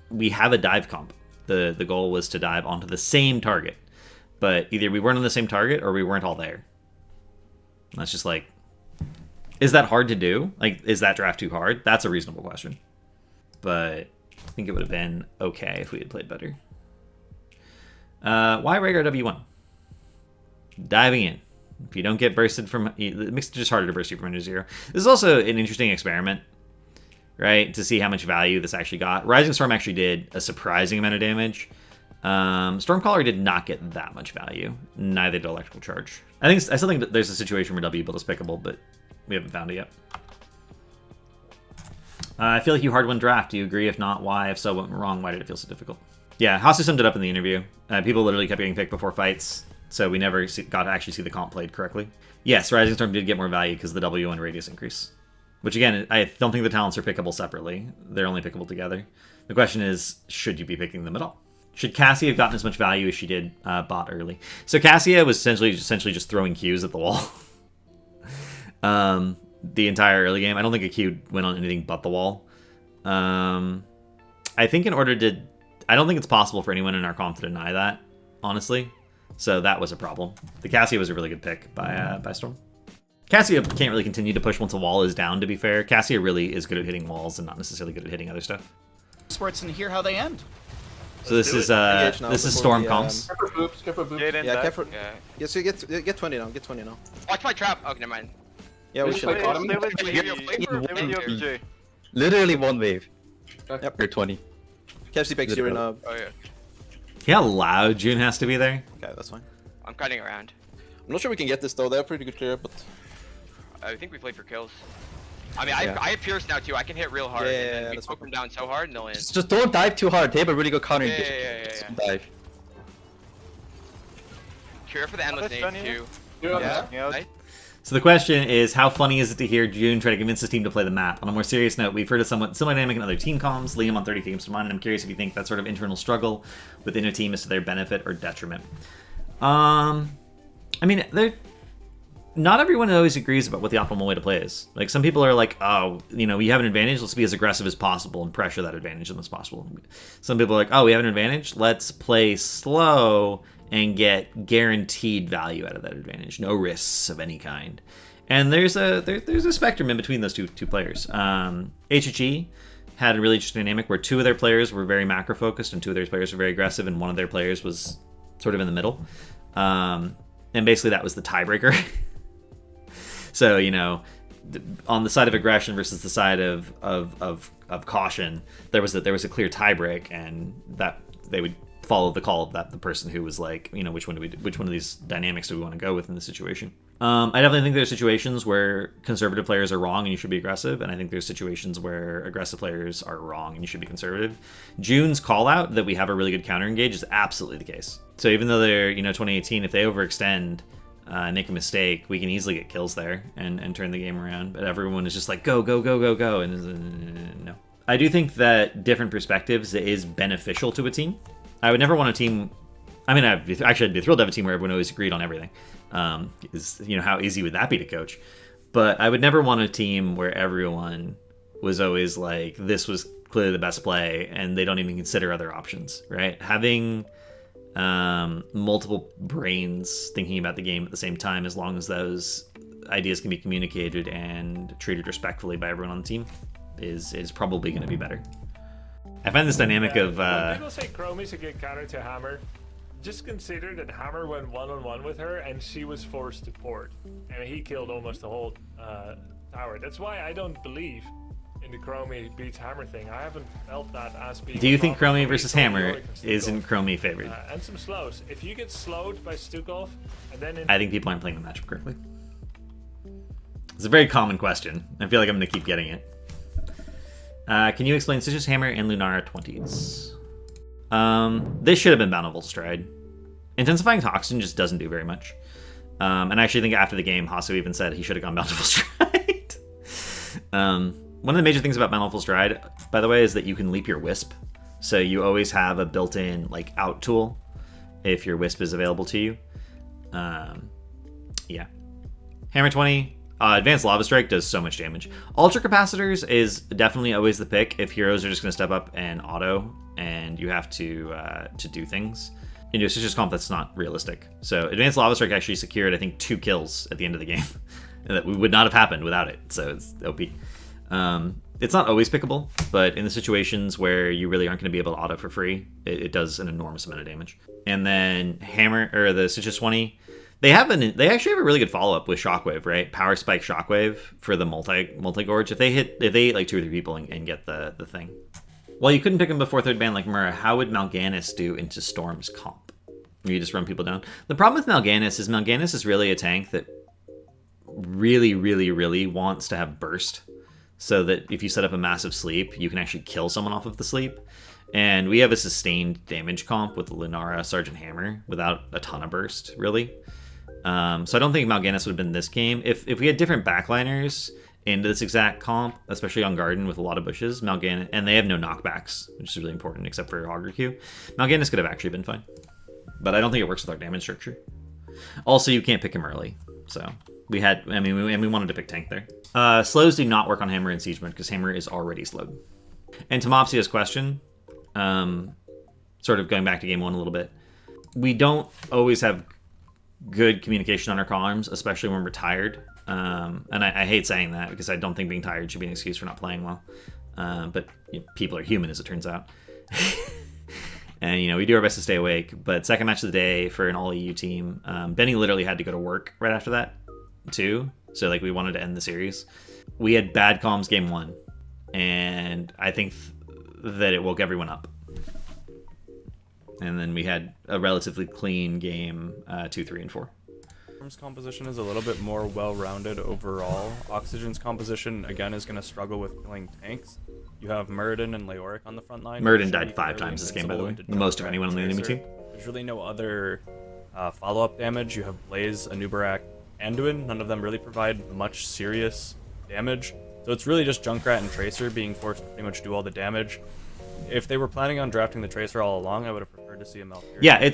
we have a dive comp. The goal was to dive onto the same target. But either we weren't on the same target or we weren't all there. And that's just is that hard to do? Is that draft too hard? That's a reasonable question. But I think it would have been okay if we had played better. Why Rhaegar W1? Diving in. If you don't get bursted from... It makes it just harder to burst you from under 0. This is also an interesting experiment, right? To see how much value this actually got. Rising Storm actually did a surprising amount of damage. Stormcaller did not get that much value. Neither did Electrical Charge. I still think that there's a situation where W build is pickable, but we haven't found it yet. I feel like you hard won draft. Do you agree? If not, why? If so, what went wrong? Why did it feel so difficult? Yeah, Hasu summed it up in the interview. People literally kept getting picked before fights, so we never got to actually see the comp played correctly. Yes, Rising Storm did get more value because the W1 radius increase. Which again, I don't think the talents are pickable separately. They're only pickable together. The question is, should you be picking them at all? Should Cassia have gotten as much value as she did bot early? So Cassia was essentially just throwing Qs at the wall. The entire early game. I don't think a Q went on anything but the wall. I think in order to... I don't think it's possible for anyone in our comp to deny that, honestly. So that was a problem. The Cassia was a really good pick by Storm. Cassia can't really continue to push once a wall is down, to be fair. Cassia really is good at hitting walls and not necessarily good at hitting other stuff. Sports and hear how they end. So this is Storm comps. Skip a boop. Yeah, careful. Yeah. Yes, you get 20 now. Get 20 now. Watch my trap. Oh, never mind. Yeah, we Stay should. with Wait, me. your flavor? Stay with you, OBJ. Literally one wave. Yep. You're 20. Catch the back zero now. Oh yeah. See how loud June has to be there? Okay, that's fine. I'm cutting around. I'm not sure we can get this though. They're pretty good clear, but I think we played for kills. I mean, Yeah. I have Pierce now too. I can hit real hard. Yeah, and then we that's poke fine. them down so hard and they'll end. Just don't dive too hard. They have a really good counter. Yeah. Just dive. Cure for the endless That's name done here. too. yeah. Yeah. Nice. So the question is, how funny is it to hear June try to convince his team to play the map? On a more serious note, we've heard of somewhat similar dynamic in other team comms. Liam on 30 games to mine, and I'm curious if you think that sort of internal struggle within a team is to their benefit or detriment. I mean, not everyone always agrees about what the optimal way to play is. Like, some people are like, oh, you know, we have an advantage, let's be as aggressive as possible and pressure that advantage as much as possible. Some people are like, oh, we have an advantage, let's play slow and get guaranteed value out of that advantage, no risks of any kind. And there's a spectrum in between those two players. HHE had a really interesting dynamic where two of their players were very macro focused and two of their players were very aggressive, and one of their players was sort of in the middle. And basically that was the tiebreaker. So, you know, on the side of aggression versus the side of caution, there was a clear tiebreak, and that they would follow the call of the person who was like, you know, which one of these dynamics do we want to go with in this situation. I definitely think there's situations where conservative players are wrong and you should be aggressive, and I think there's situations where aggressive players are wrong and you should be conservative. June's call out that we have a really good counter engage is absolutely the case. So even though they're, you know, 2018, if they overextend and make a mistake, we can easily get kills there and turn the game around. But everyone is just like, go, go, go, go, go, and no. I do think that different perspectives is beneficial to a team. I would never want a team... I mean, I'd be thrilled to have a team where everyone always agreed on everything. You know, how easy would that be to coach? But I would never want a team where everyone was always like, this was clearly the best play, and they don't even consider other options, right? Having multiple brains thinking about the game at the same time, as long as those ideas can be communicated and treated respectfully by everyone on the team, is probably going to be better. I find this dynamic of... When people say Chromie's a good counter to Hammer, just consider that Hammer went one-on-one with her and she was forced to port. And he killed almost the whole tower. That's why I don't believe in the Chromie beats Hammer thing. I haven't felt that as being... Do you think problem Chromie for versus me, Hammer Yorick and Stukov. isn't Chromie favored? And some slows. If you get slowed by Stukov, and then... I think people aren't playing the matchup correctly. It's a very common question. I feel like I'm going to keep getting it. Can you explain Citrus Hammer and Lunara 20s? This should have been Bountiful Stride. Intensifying Toxin just doesn't do very much. And I actually think after the game, Hasu even said he should have gone Bountiful Stride. One of the major things about Bountiful Stride, by the way, is that you can leap your Wisp. So you always have a built-in like out tool if your Wisp is available to you. Yeah. Hammer 20. Advanced Lava Strike does so much damage. Ultra Capacitors is definitely always the pick if heroes are just going to step up and auto, and you have to do things. You know, it's just comp that's not realistic. So Advanced Lava Strike actually secured, I think, 2 kills at the end of the game. And that would not have happened without it. So it's OP. It's not always pickable, but in the situations where you really aren't going to be able to auto for free, it does an enormous amount of damage. And then Hammer, or the Citrus 20... They actually have a really good follow-up with Shockwave, right? Power Spike Shockwave for the multi-gorge. If they hit like 2 or 3 people and get the thing. Well, you couldn't pick him before third ban like Mura. How would Mal'Ganis do into Storm's comp? You just run people down. The problem with Mal'Ganis is really a tank that really, really, really wants to have burst, so that if you set up a massive sleep, you can actually kill someone off of the sleep. And we have a sustained damage comp with the Lunara Sergeant Hammer without a ton of burst, really. So I don't think Mal'Ganis would have been this game. If we had different backliners into this exact comp, especially on Garden with a lot of bushes. Mal'Ganis, and they have no knockbacks, which is really important, except for Augur Q. Mal'Ganis could have actually been fine, but I don't think it works with our damage structure. Also, you can't pick him early, so we had. I mean, we wanted to pick tank there. Slows do not work on Hammer in siege mode because Hammer is already slowed. And to Mopsia's question, sort of going back to game 1 a little bit, we don't always have good communication on our columns, especially when we're tired. And I hate saying that because I don't think being tired should be an excuse for not playing well. But people are human, as it turns out. And, we do our best to stay awake. But second match of the day for an all-EU team, Benny literally had to go to work right after that, too. So, we wanted to end the series. We had bad comms game 1. And I think that it woke everyone up. And then we had a relatively clean game 2, 3, and 4. Storm's composition is a little bit more well-rounded overall. Oxygen's composition, again, is going to struggle with killing tanks. You have Muradin and Leoric on the front line. Muradin died 5 times this game, by the way. The most of anyone on the enemy team. There's really no other follow-up damage. You have Blaze, Anubarak, Anduin. None of them really provide much serious damage. So it's really just Junkrat and Tracer being forced to pretty much do all the damage. If they were planning on drafting the Tracer all along, I would have preferred to see a Malfurion. Yeah,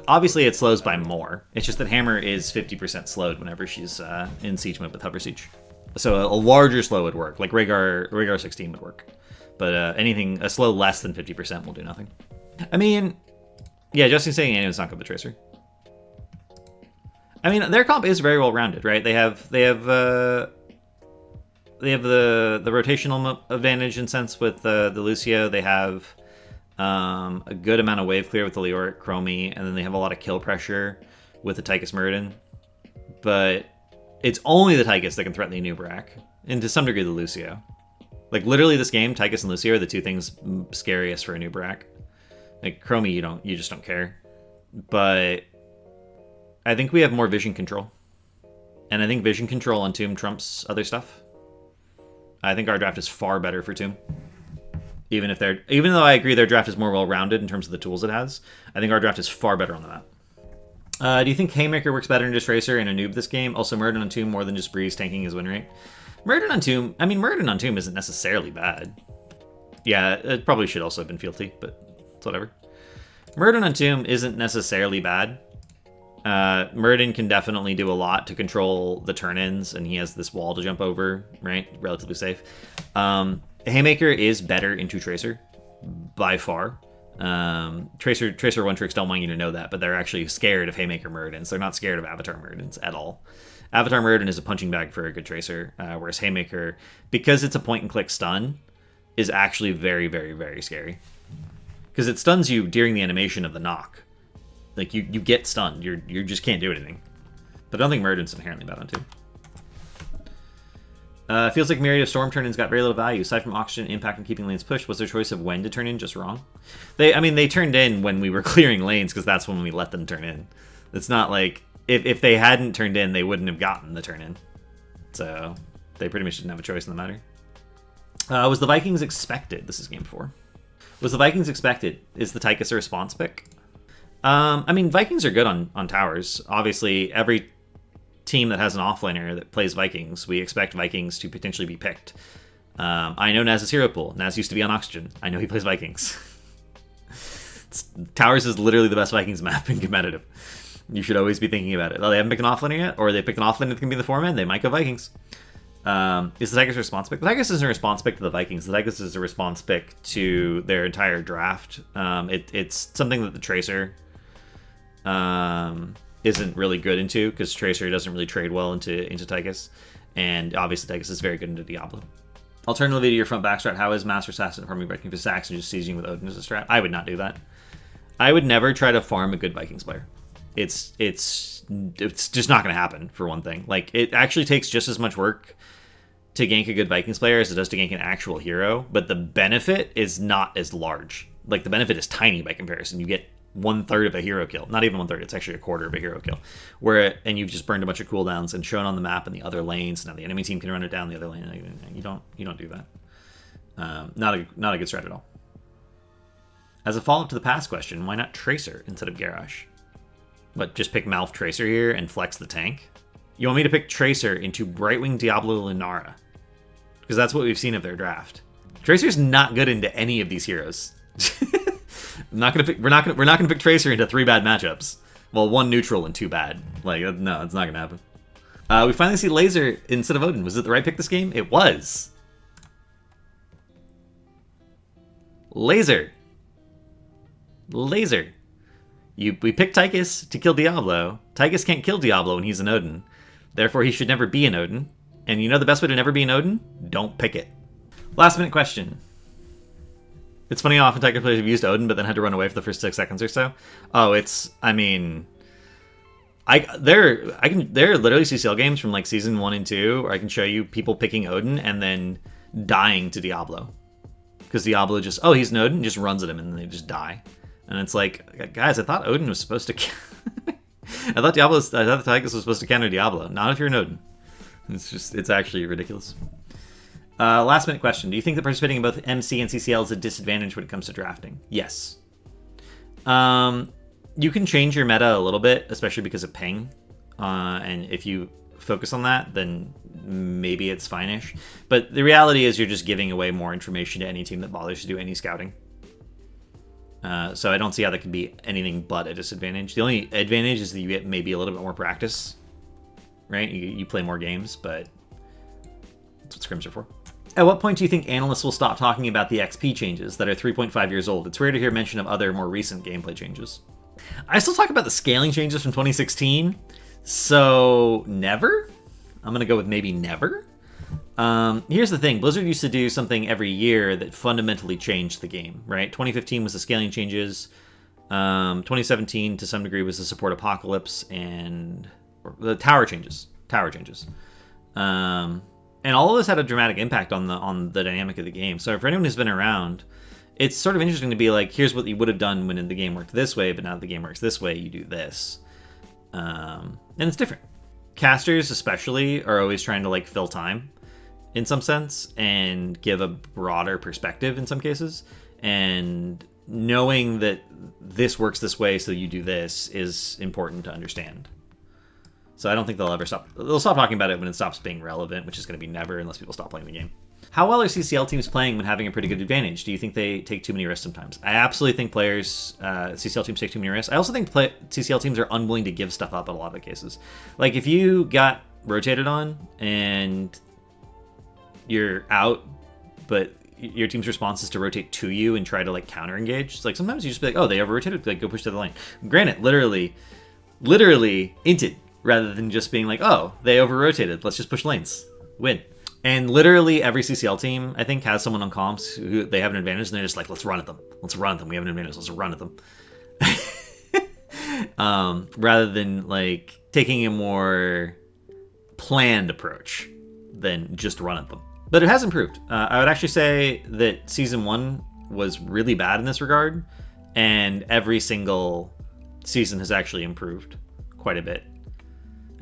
obviously it slows by more. It's just that Hammer is 50% slowed whenever she's in siege mode with Hover Siege. So a larger slow would work, like Rhaegar 16 would work. But a slow less than 50% will do nothing. I mean, yeah, Justin's saying anyone's not good with Tracer. I mean, their comp is very well rounded, right? They have the rotational advantage in sense with the Lucio. They have a good amount of wave clear with the Leoric Chromie, and then they have a lot of kill pressure with the Tychus Muradin. But it's only the Tychus that can threaten the Anubarak, and to some degree the Lucio. Literally this game, Tychus and Lucio are the two things scariest for Anubarak. Chromie, you just don't care. But I think we have more vision control. And I think vision control on Tomb trumps other stuff. I think our draft is far better for Tomb. Even though I agree their draft is more well-rounded in terms of the tools it has, I think our draft is far better on the map. Do you think Haymaker works better than just Tracer and a noob this game? Also, Muradin on Tomb more than just Breeze tanking his win rate? Muradin on Tomb isn't necessarily bad. Yeah, it probably should also have been fealty, but it's whatever. Muradin on Tomb isn't necessarily bad. Muradin can definitely do a lot to control the turn-ins, and he has this wall to jump over, right? Relatively safe. Haymaker is better into Tracer, by far. Tracer one-tricks don't want you to know that, but they're actually scared of Haymaker Muradins. They're not scared of Avatar Muradins at all. Avatar Muradin is a punching bag for a good Tracer, whereas Haymaker, because it's a point-and-click stun, is actually very, very, very scary. Because it stuns you during the animation of the knock. You get stunned. You just can't do anything. But I don't think Muradin's inherently bad on Tomb. Feels like Myriad of Storm turn-ins got very little value. Aside from Oxygen, Impact, and keeping lanes pushed, was their choice of when to turn in just wrong? They turned in when we were clearing lanes, because that's when we let them turn in. It's not like... If they hadn't turned in, they wouldn't have gotten the turn-in. So, they pretty much didn't have a choice in the matter. Was the Vikings expected? This is game 4. Was the Vikings expected? Is the Tychus a response pick? Vikings are good on towers. Obviously, every team that has an offlaner that plays Vikings, we expect Vikings to potentially be picked. I know Naz's hero pool. Naz used to be on Oxygen. I know he plays Vikings. Towers is literally the best Vikings map in competitive. You should always be thinking about it. Oh, they haven't picked an offlaner yet? Or they picked an offlaner that can be the 4-man? They might go Vikings. Is the Tychus a response pick? The Tychus isn't a response pick to the Vikings. The Tychus is a response pick to their entire draft. It's something that the Tracer isn't really good into, because Tracer doesn't really trade well into Tychus. And obviously Tychus is very good into Diablo. Alternatively to your front back strat, how is Master Assassin farming Viking for sacks and just sieging with Odin as a strat? I would not do that. I would never try to farm a good Vikings player. It's just not going to happen, for one thing. It actually takes just as much work to gank a good Vikings player as it does to gank an actual hero, but the benefit is not as large. The benefit is tiny by comparison. You get 1/3 of a hero kill. Not even 1/3, it's actually 1/4 of a hero kill. And you've just burned a bunch of cooldowns and shown on the map in the other lanes. Now the enemy team can run it down the other lane. You don't do that. Not a good strat at all. As a follow-up to the past question, why not Tracer instead of Garrosh? But just pick Malf Tracer here and flex the tank? You want me to pick Tracer into Brightwing Diablo Lunara because that's what we've seen of their draft. Tracer's not good into any of these heroes. We're not gonna pick Tracer into 3 bad matchups. Well, 1 neutral and 2 bad. Like, no, it's not gonna happen. We finally see Laser instead of Odin. Was it the right pick this game? It was. Laser. We picked Tychus to kill Diablo. Tychus can't kill Diablo when he's an Odin. Therefore, he should never be an Odin. And you know the best way to never be an Odin? Don't pick it. Last minute question. It's funny how often Tychus players have used Odin, but then had to run away for the first 6 seconds or so. Oh, I mean... there are literally CCL games from like season 1 and 2 where I can show you people picking Odin and then dying to Diablo. Because Diablo just, oh, he's an Odin, just runs at him and then they just die. And it's like, guys, I thought Odin was supposed to... I thought Tychus was supposed to counter Diablo. Not if you're an Odin. It's actually ridiculous. Last minute question. Do you think that participating in both MC and CCL is a disadvantage when it comes to drafting? Yes. You can change your meta a little bit, especially because of ping. And if you focus on that, then maybe it's fine-ish. But the reality is you're just giving away more information to any team that bothers to do any scouting. So I don't see how that can be anything but a disadvantage. The only advantage is that you get maybe a little bit more practice, right? You play more games, but that's what scrims are for. At what point do you think analysts will stop talking about the XP changes that are 3.5 years old? It's rare to hear mention of other more recent gameplay changes. I still talk about the scaling changes from 2016, so never? I'm going to go with maybe never. Here's the thing. Blizzard used to do something every year that fundamentally changed the game, right? 2015 was the scaling changes. 2017, to some degree, was the support apocalypse and the tower changes. And all of this had a dramatic impact on the dynamic of the game. So for anyone who's been around, it's sort of interesting to be like, here's what you would have done when the game worked this way, but now that the game works this way, you do this. And it's different. Casters, especially, are always trying to like fill time in some sense and give a broader perspective in some cases. And knowing that this works this way, so you do this, is important to understand. So I don't think they'll ever stop. They'll stop talking about it when it stops being relevant, which is going to be never unless people stop playing the game. How well are CCL teams playing when having a pretty good advantage? Do you think they take too many risks sometimes? I absolutely think CCL teams take too many risks. I also think CCL teams are unwilling to give stuff up in a lot of the cases. Like if you got rotated on and you're out, but your team's response is to rotate to you and try to like counter engage. It's like sometimes you just be like, oh, they over rotated, like go push to the lane. Granted, literally inted rather than just being like, oh, they over rotated, let's just push lanes, win. And literally every CCL team, I think, has someone on comps who they have an advantage, and they're just like, let's run at them. We have an advantage. Let's run at them. Rather than like taking a more planned approach than just run at them. But it has improved. I would actually say that Season 1 was really bad in this regard, and every single season has actually improved quite a bit.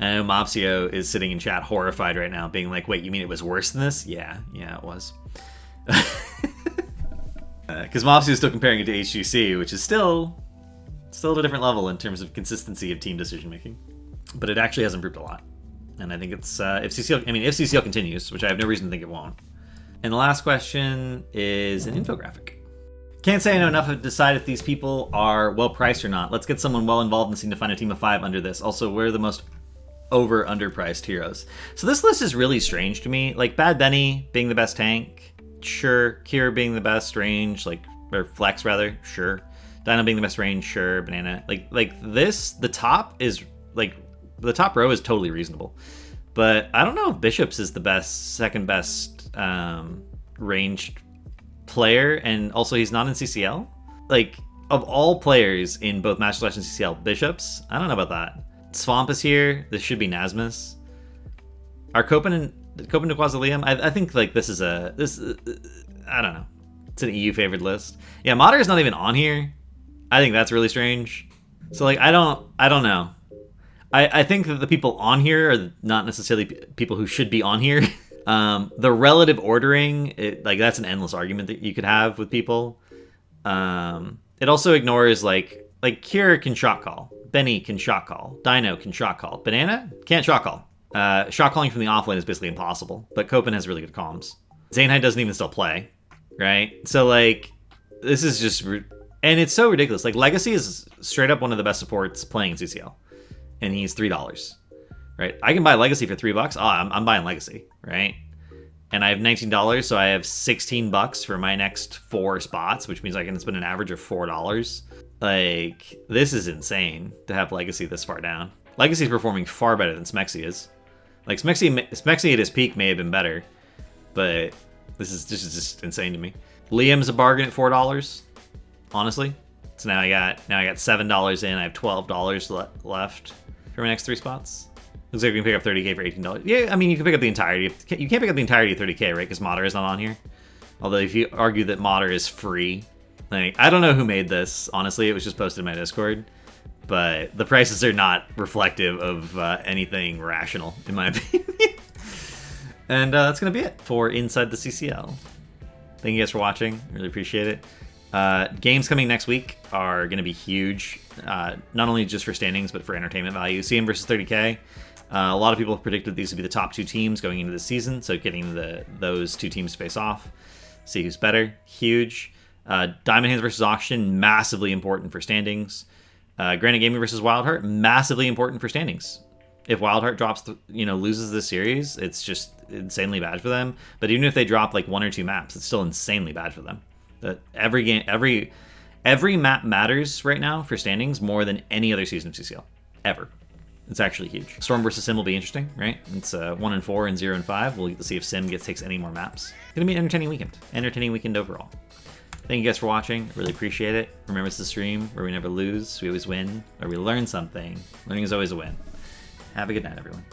I know Mopsio is sitting in chat horrified right now, being like, wait, you mean it was worse than this? Yeah, it was. Because Mopsio is still comparing it to HGC, which is still at a different level in terms of consistency of team decision-making. But it actually has improved a lot. And I think it's, if CCL continues, which I have no reason to think it won't. And the last question is an infographic. Can't say I know enough to decide if these people are well-priced or not. Let's get someone well-involved and seem to find a team of 5 under this. Also, we're the most underpriced heroes. So this list is really strange to me. Like Bad Benny being the best tank, sure. Kira being the best range, or flex rather, sure. Dino being the best range, sure. Banana, like this, the top row is totally reasonable. But I don't know if Bishops is the second best ranged player, and also he's not in CCL. Like of all players in both Master Slash and CCL, Bishops, I don't know about that. Swamp is here. This should be Nasmus. Are Copen to Quasilium? I think like this. I don't know. It's an EU favored list. Yeah, Mater is not even on here. I think that's really strange. So like I don't know. I think that the people on here are not necessarily people who should be on here. The relative ordering, that's an endless argument that you could have with people. It also ignores like Kira can shot call. Benny can shot call. Dino can shot call. Banana can't shot call. Shot calling from the offlane is basically impossible, but Copen has really good comms. Zaynhai doesn't even still play, right? So like, this is just, and it's so ridiculous. Like Legacy is straight up one of the best supports playing in CCL, and he's $3, right? I can buy Legacy for $3. Oh, I'm buying Legacy, right? And I have $19, so I have $16 for my next 4 spots, which means I can spend an average of $4. Like, this is insane to have Legacy this far down. Legacy is performing far better than Smexy is. Like, Smexy at his peak may have been better, but this is just insane to me. Liam's a bargain at $4, honestly. So now I got $7 in. I have $12 left for my next 3 spots. Looks like we can pick up 30k for $18. Yeah, I mean, you can pick up the entirety. You can't pick up the entirety of 30k, right? Because Modder is not on here. Although if you argue that Modder is free, like, I don't know who made this. Honestly, it was just posted in my Discord. But the prices are not reflective of anything rational, in my opinion. And that's going to be it for Inside the CCL. Thank you guys for watching. Really appreciate it. Games coming next week are going to be huge. Not only just for standings, but for entertainment value. CM versus 30k. A lot of people have predicted these would be the top 2 teams going into the season, so getting those 2 teams to face off, see who's better, huge. Diamond Hands versus Auction, massively important for standings. Granite Gaming versus Wildheart, massively important for standings. If Wildheart loses this series, it's just insanely bad for them. But even if they drop like 1 or 2 maps, it's still insanely bad for them. Every map matters right now for standings more than any other season of CCL ever. It's actually huge. Storm versus Sim will be interesting, right? It's 1 and 4 and 0 and 5. We'll get to see if Sim takes any more maps. It's gonna be an entertaining weekend. Entertaining weekend overall. Thank you guys for watching. Really appreciate it. Remember, it's the stream where we never lose, we always win, or we learn something. Learning is always a win. Have a good night, everyone.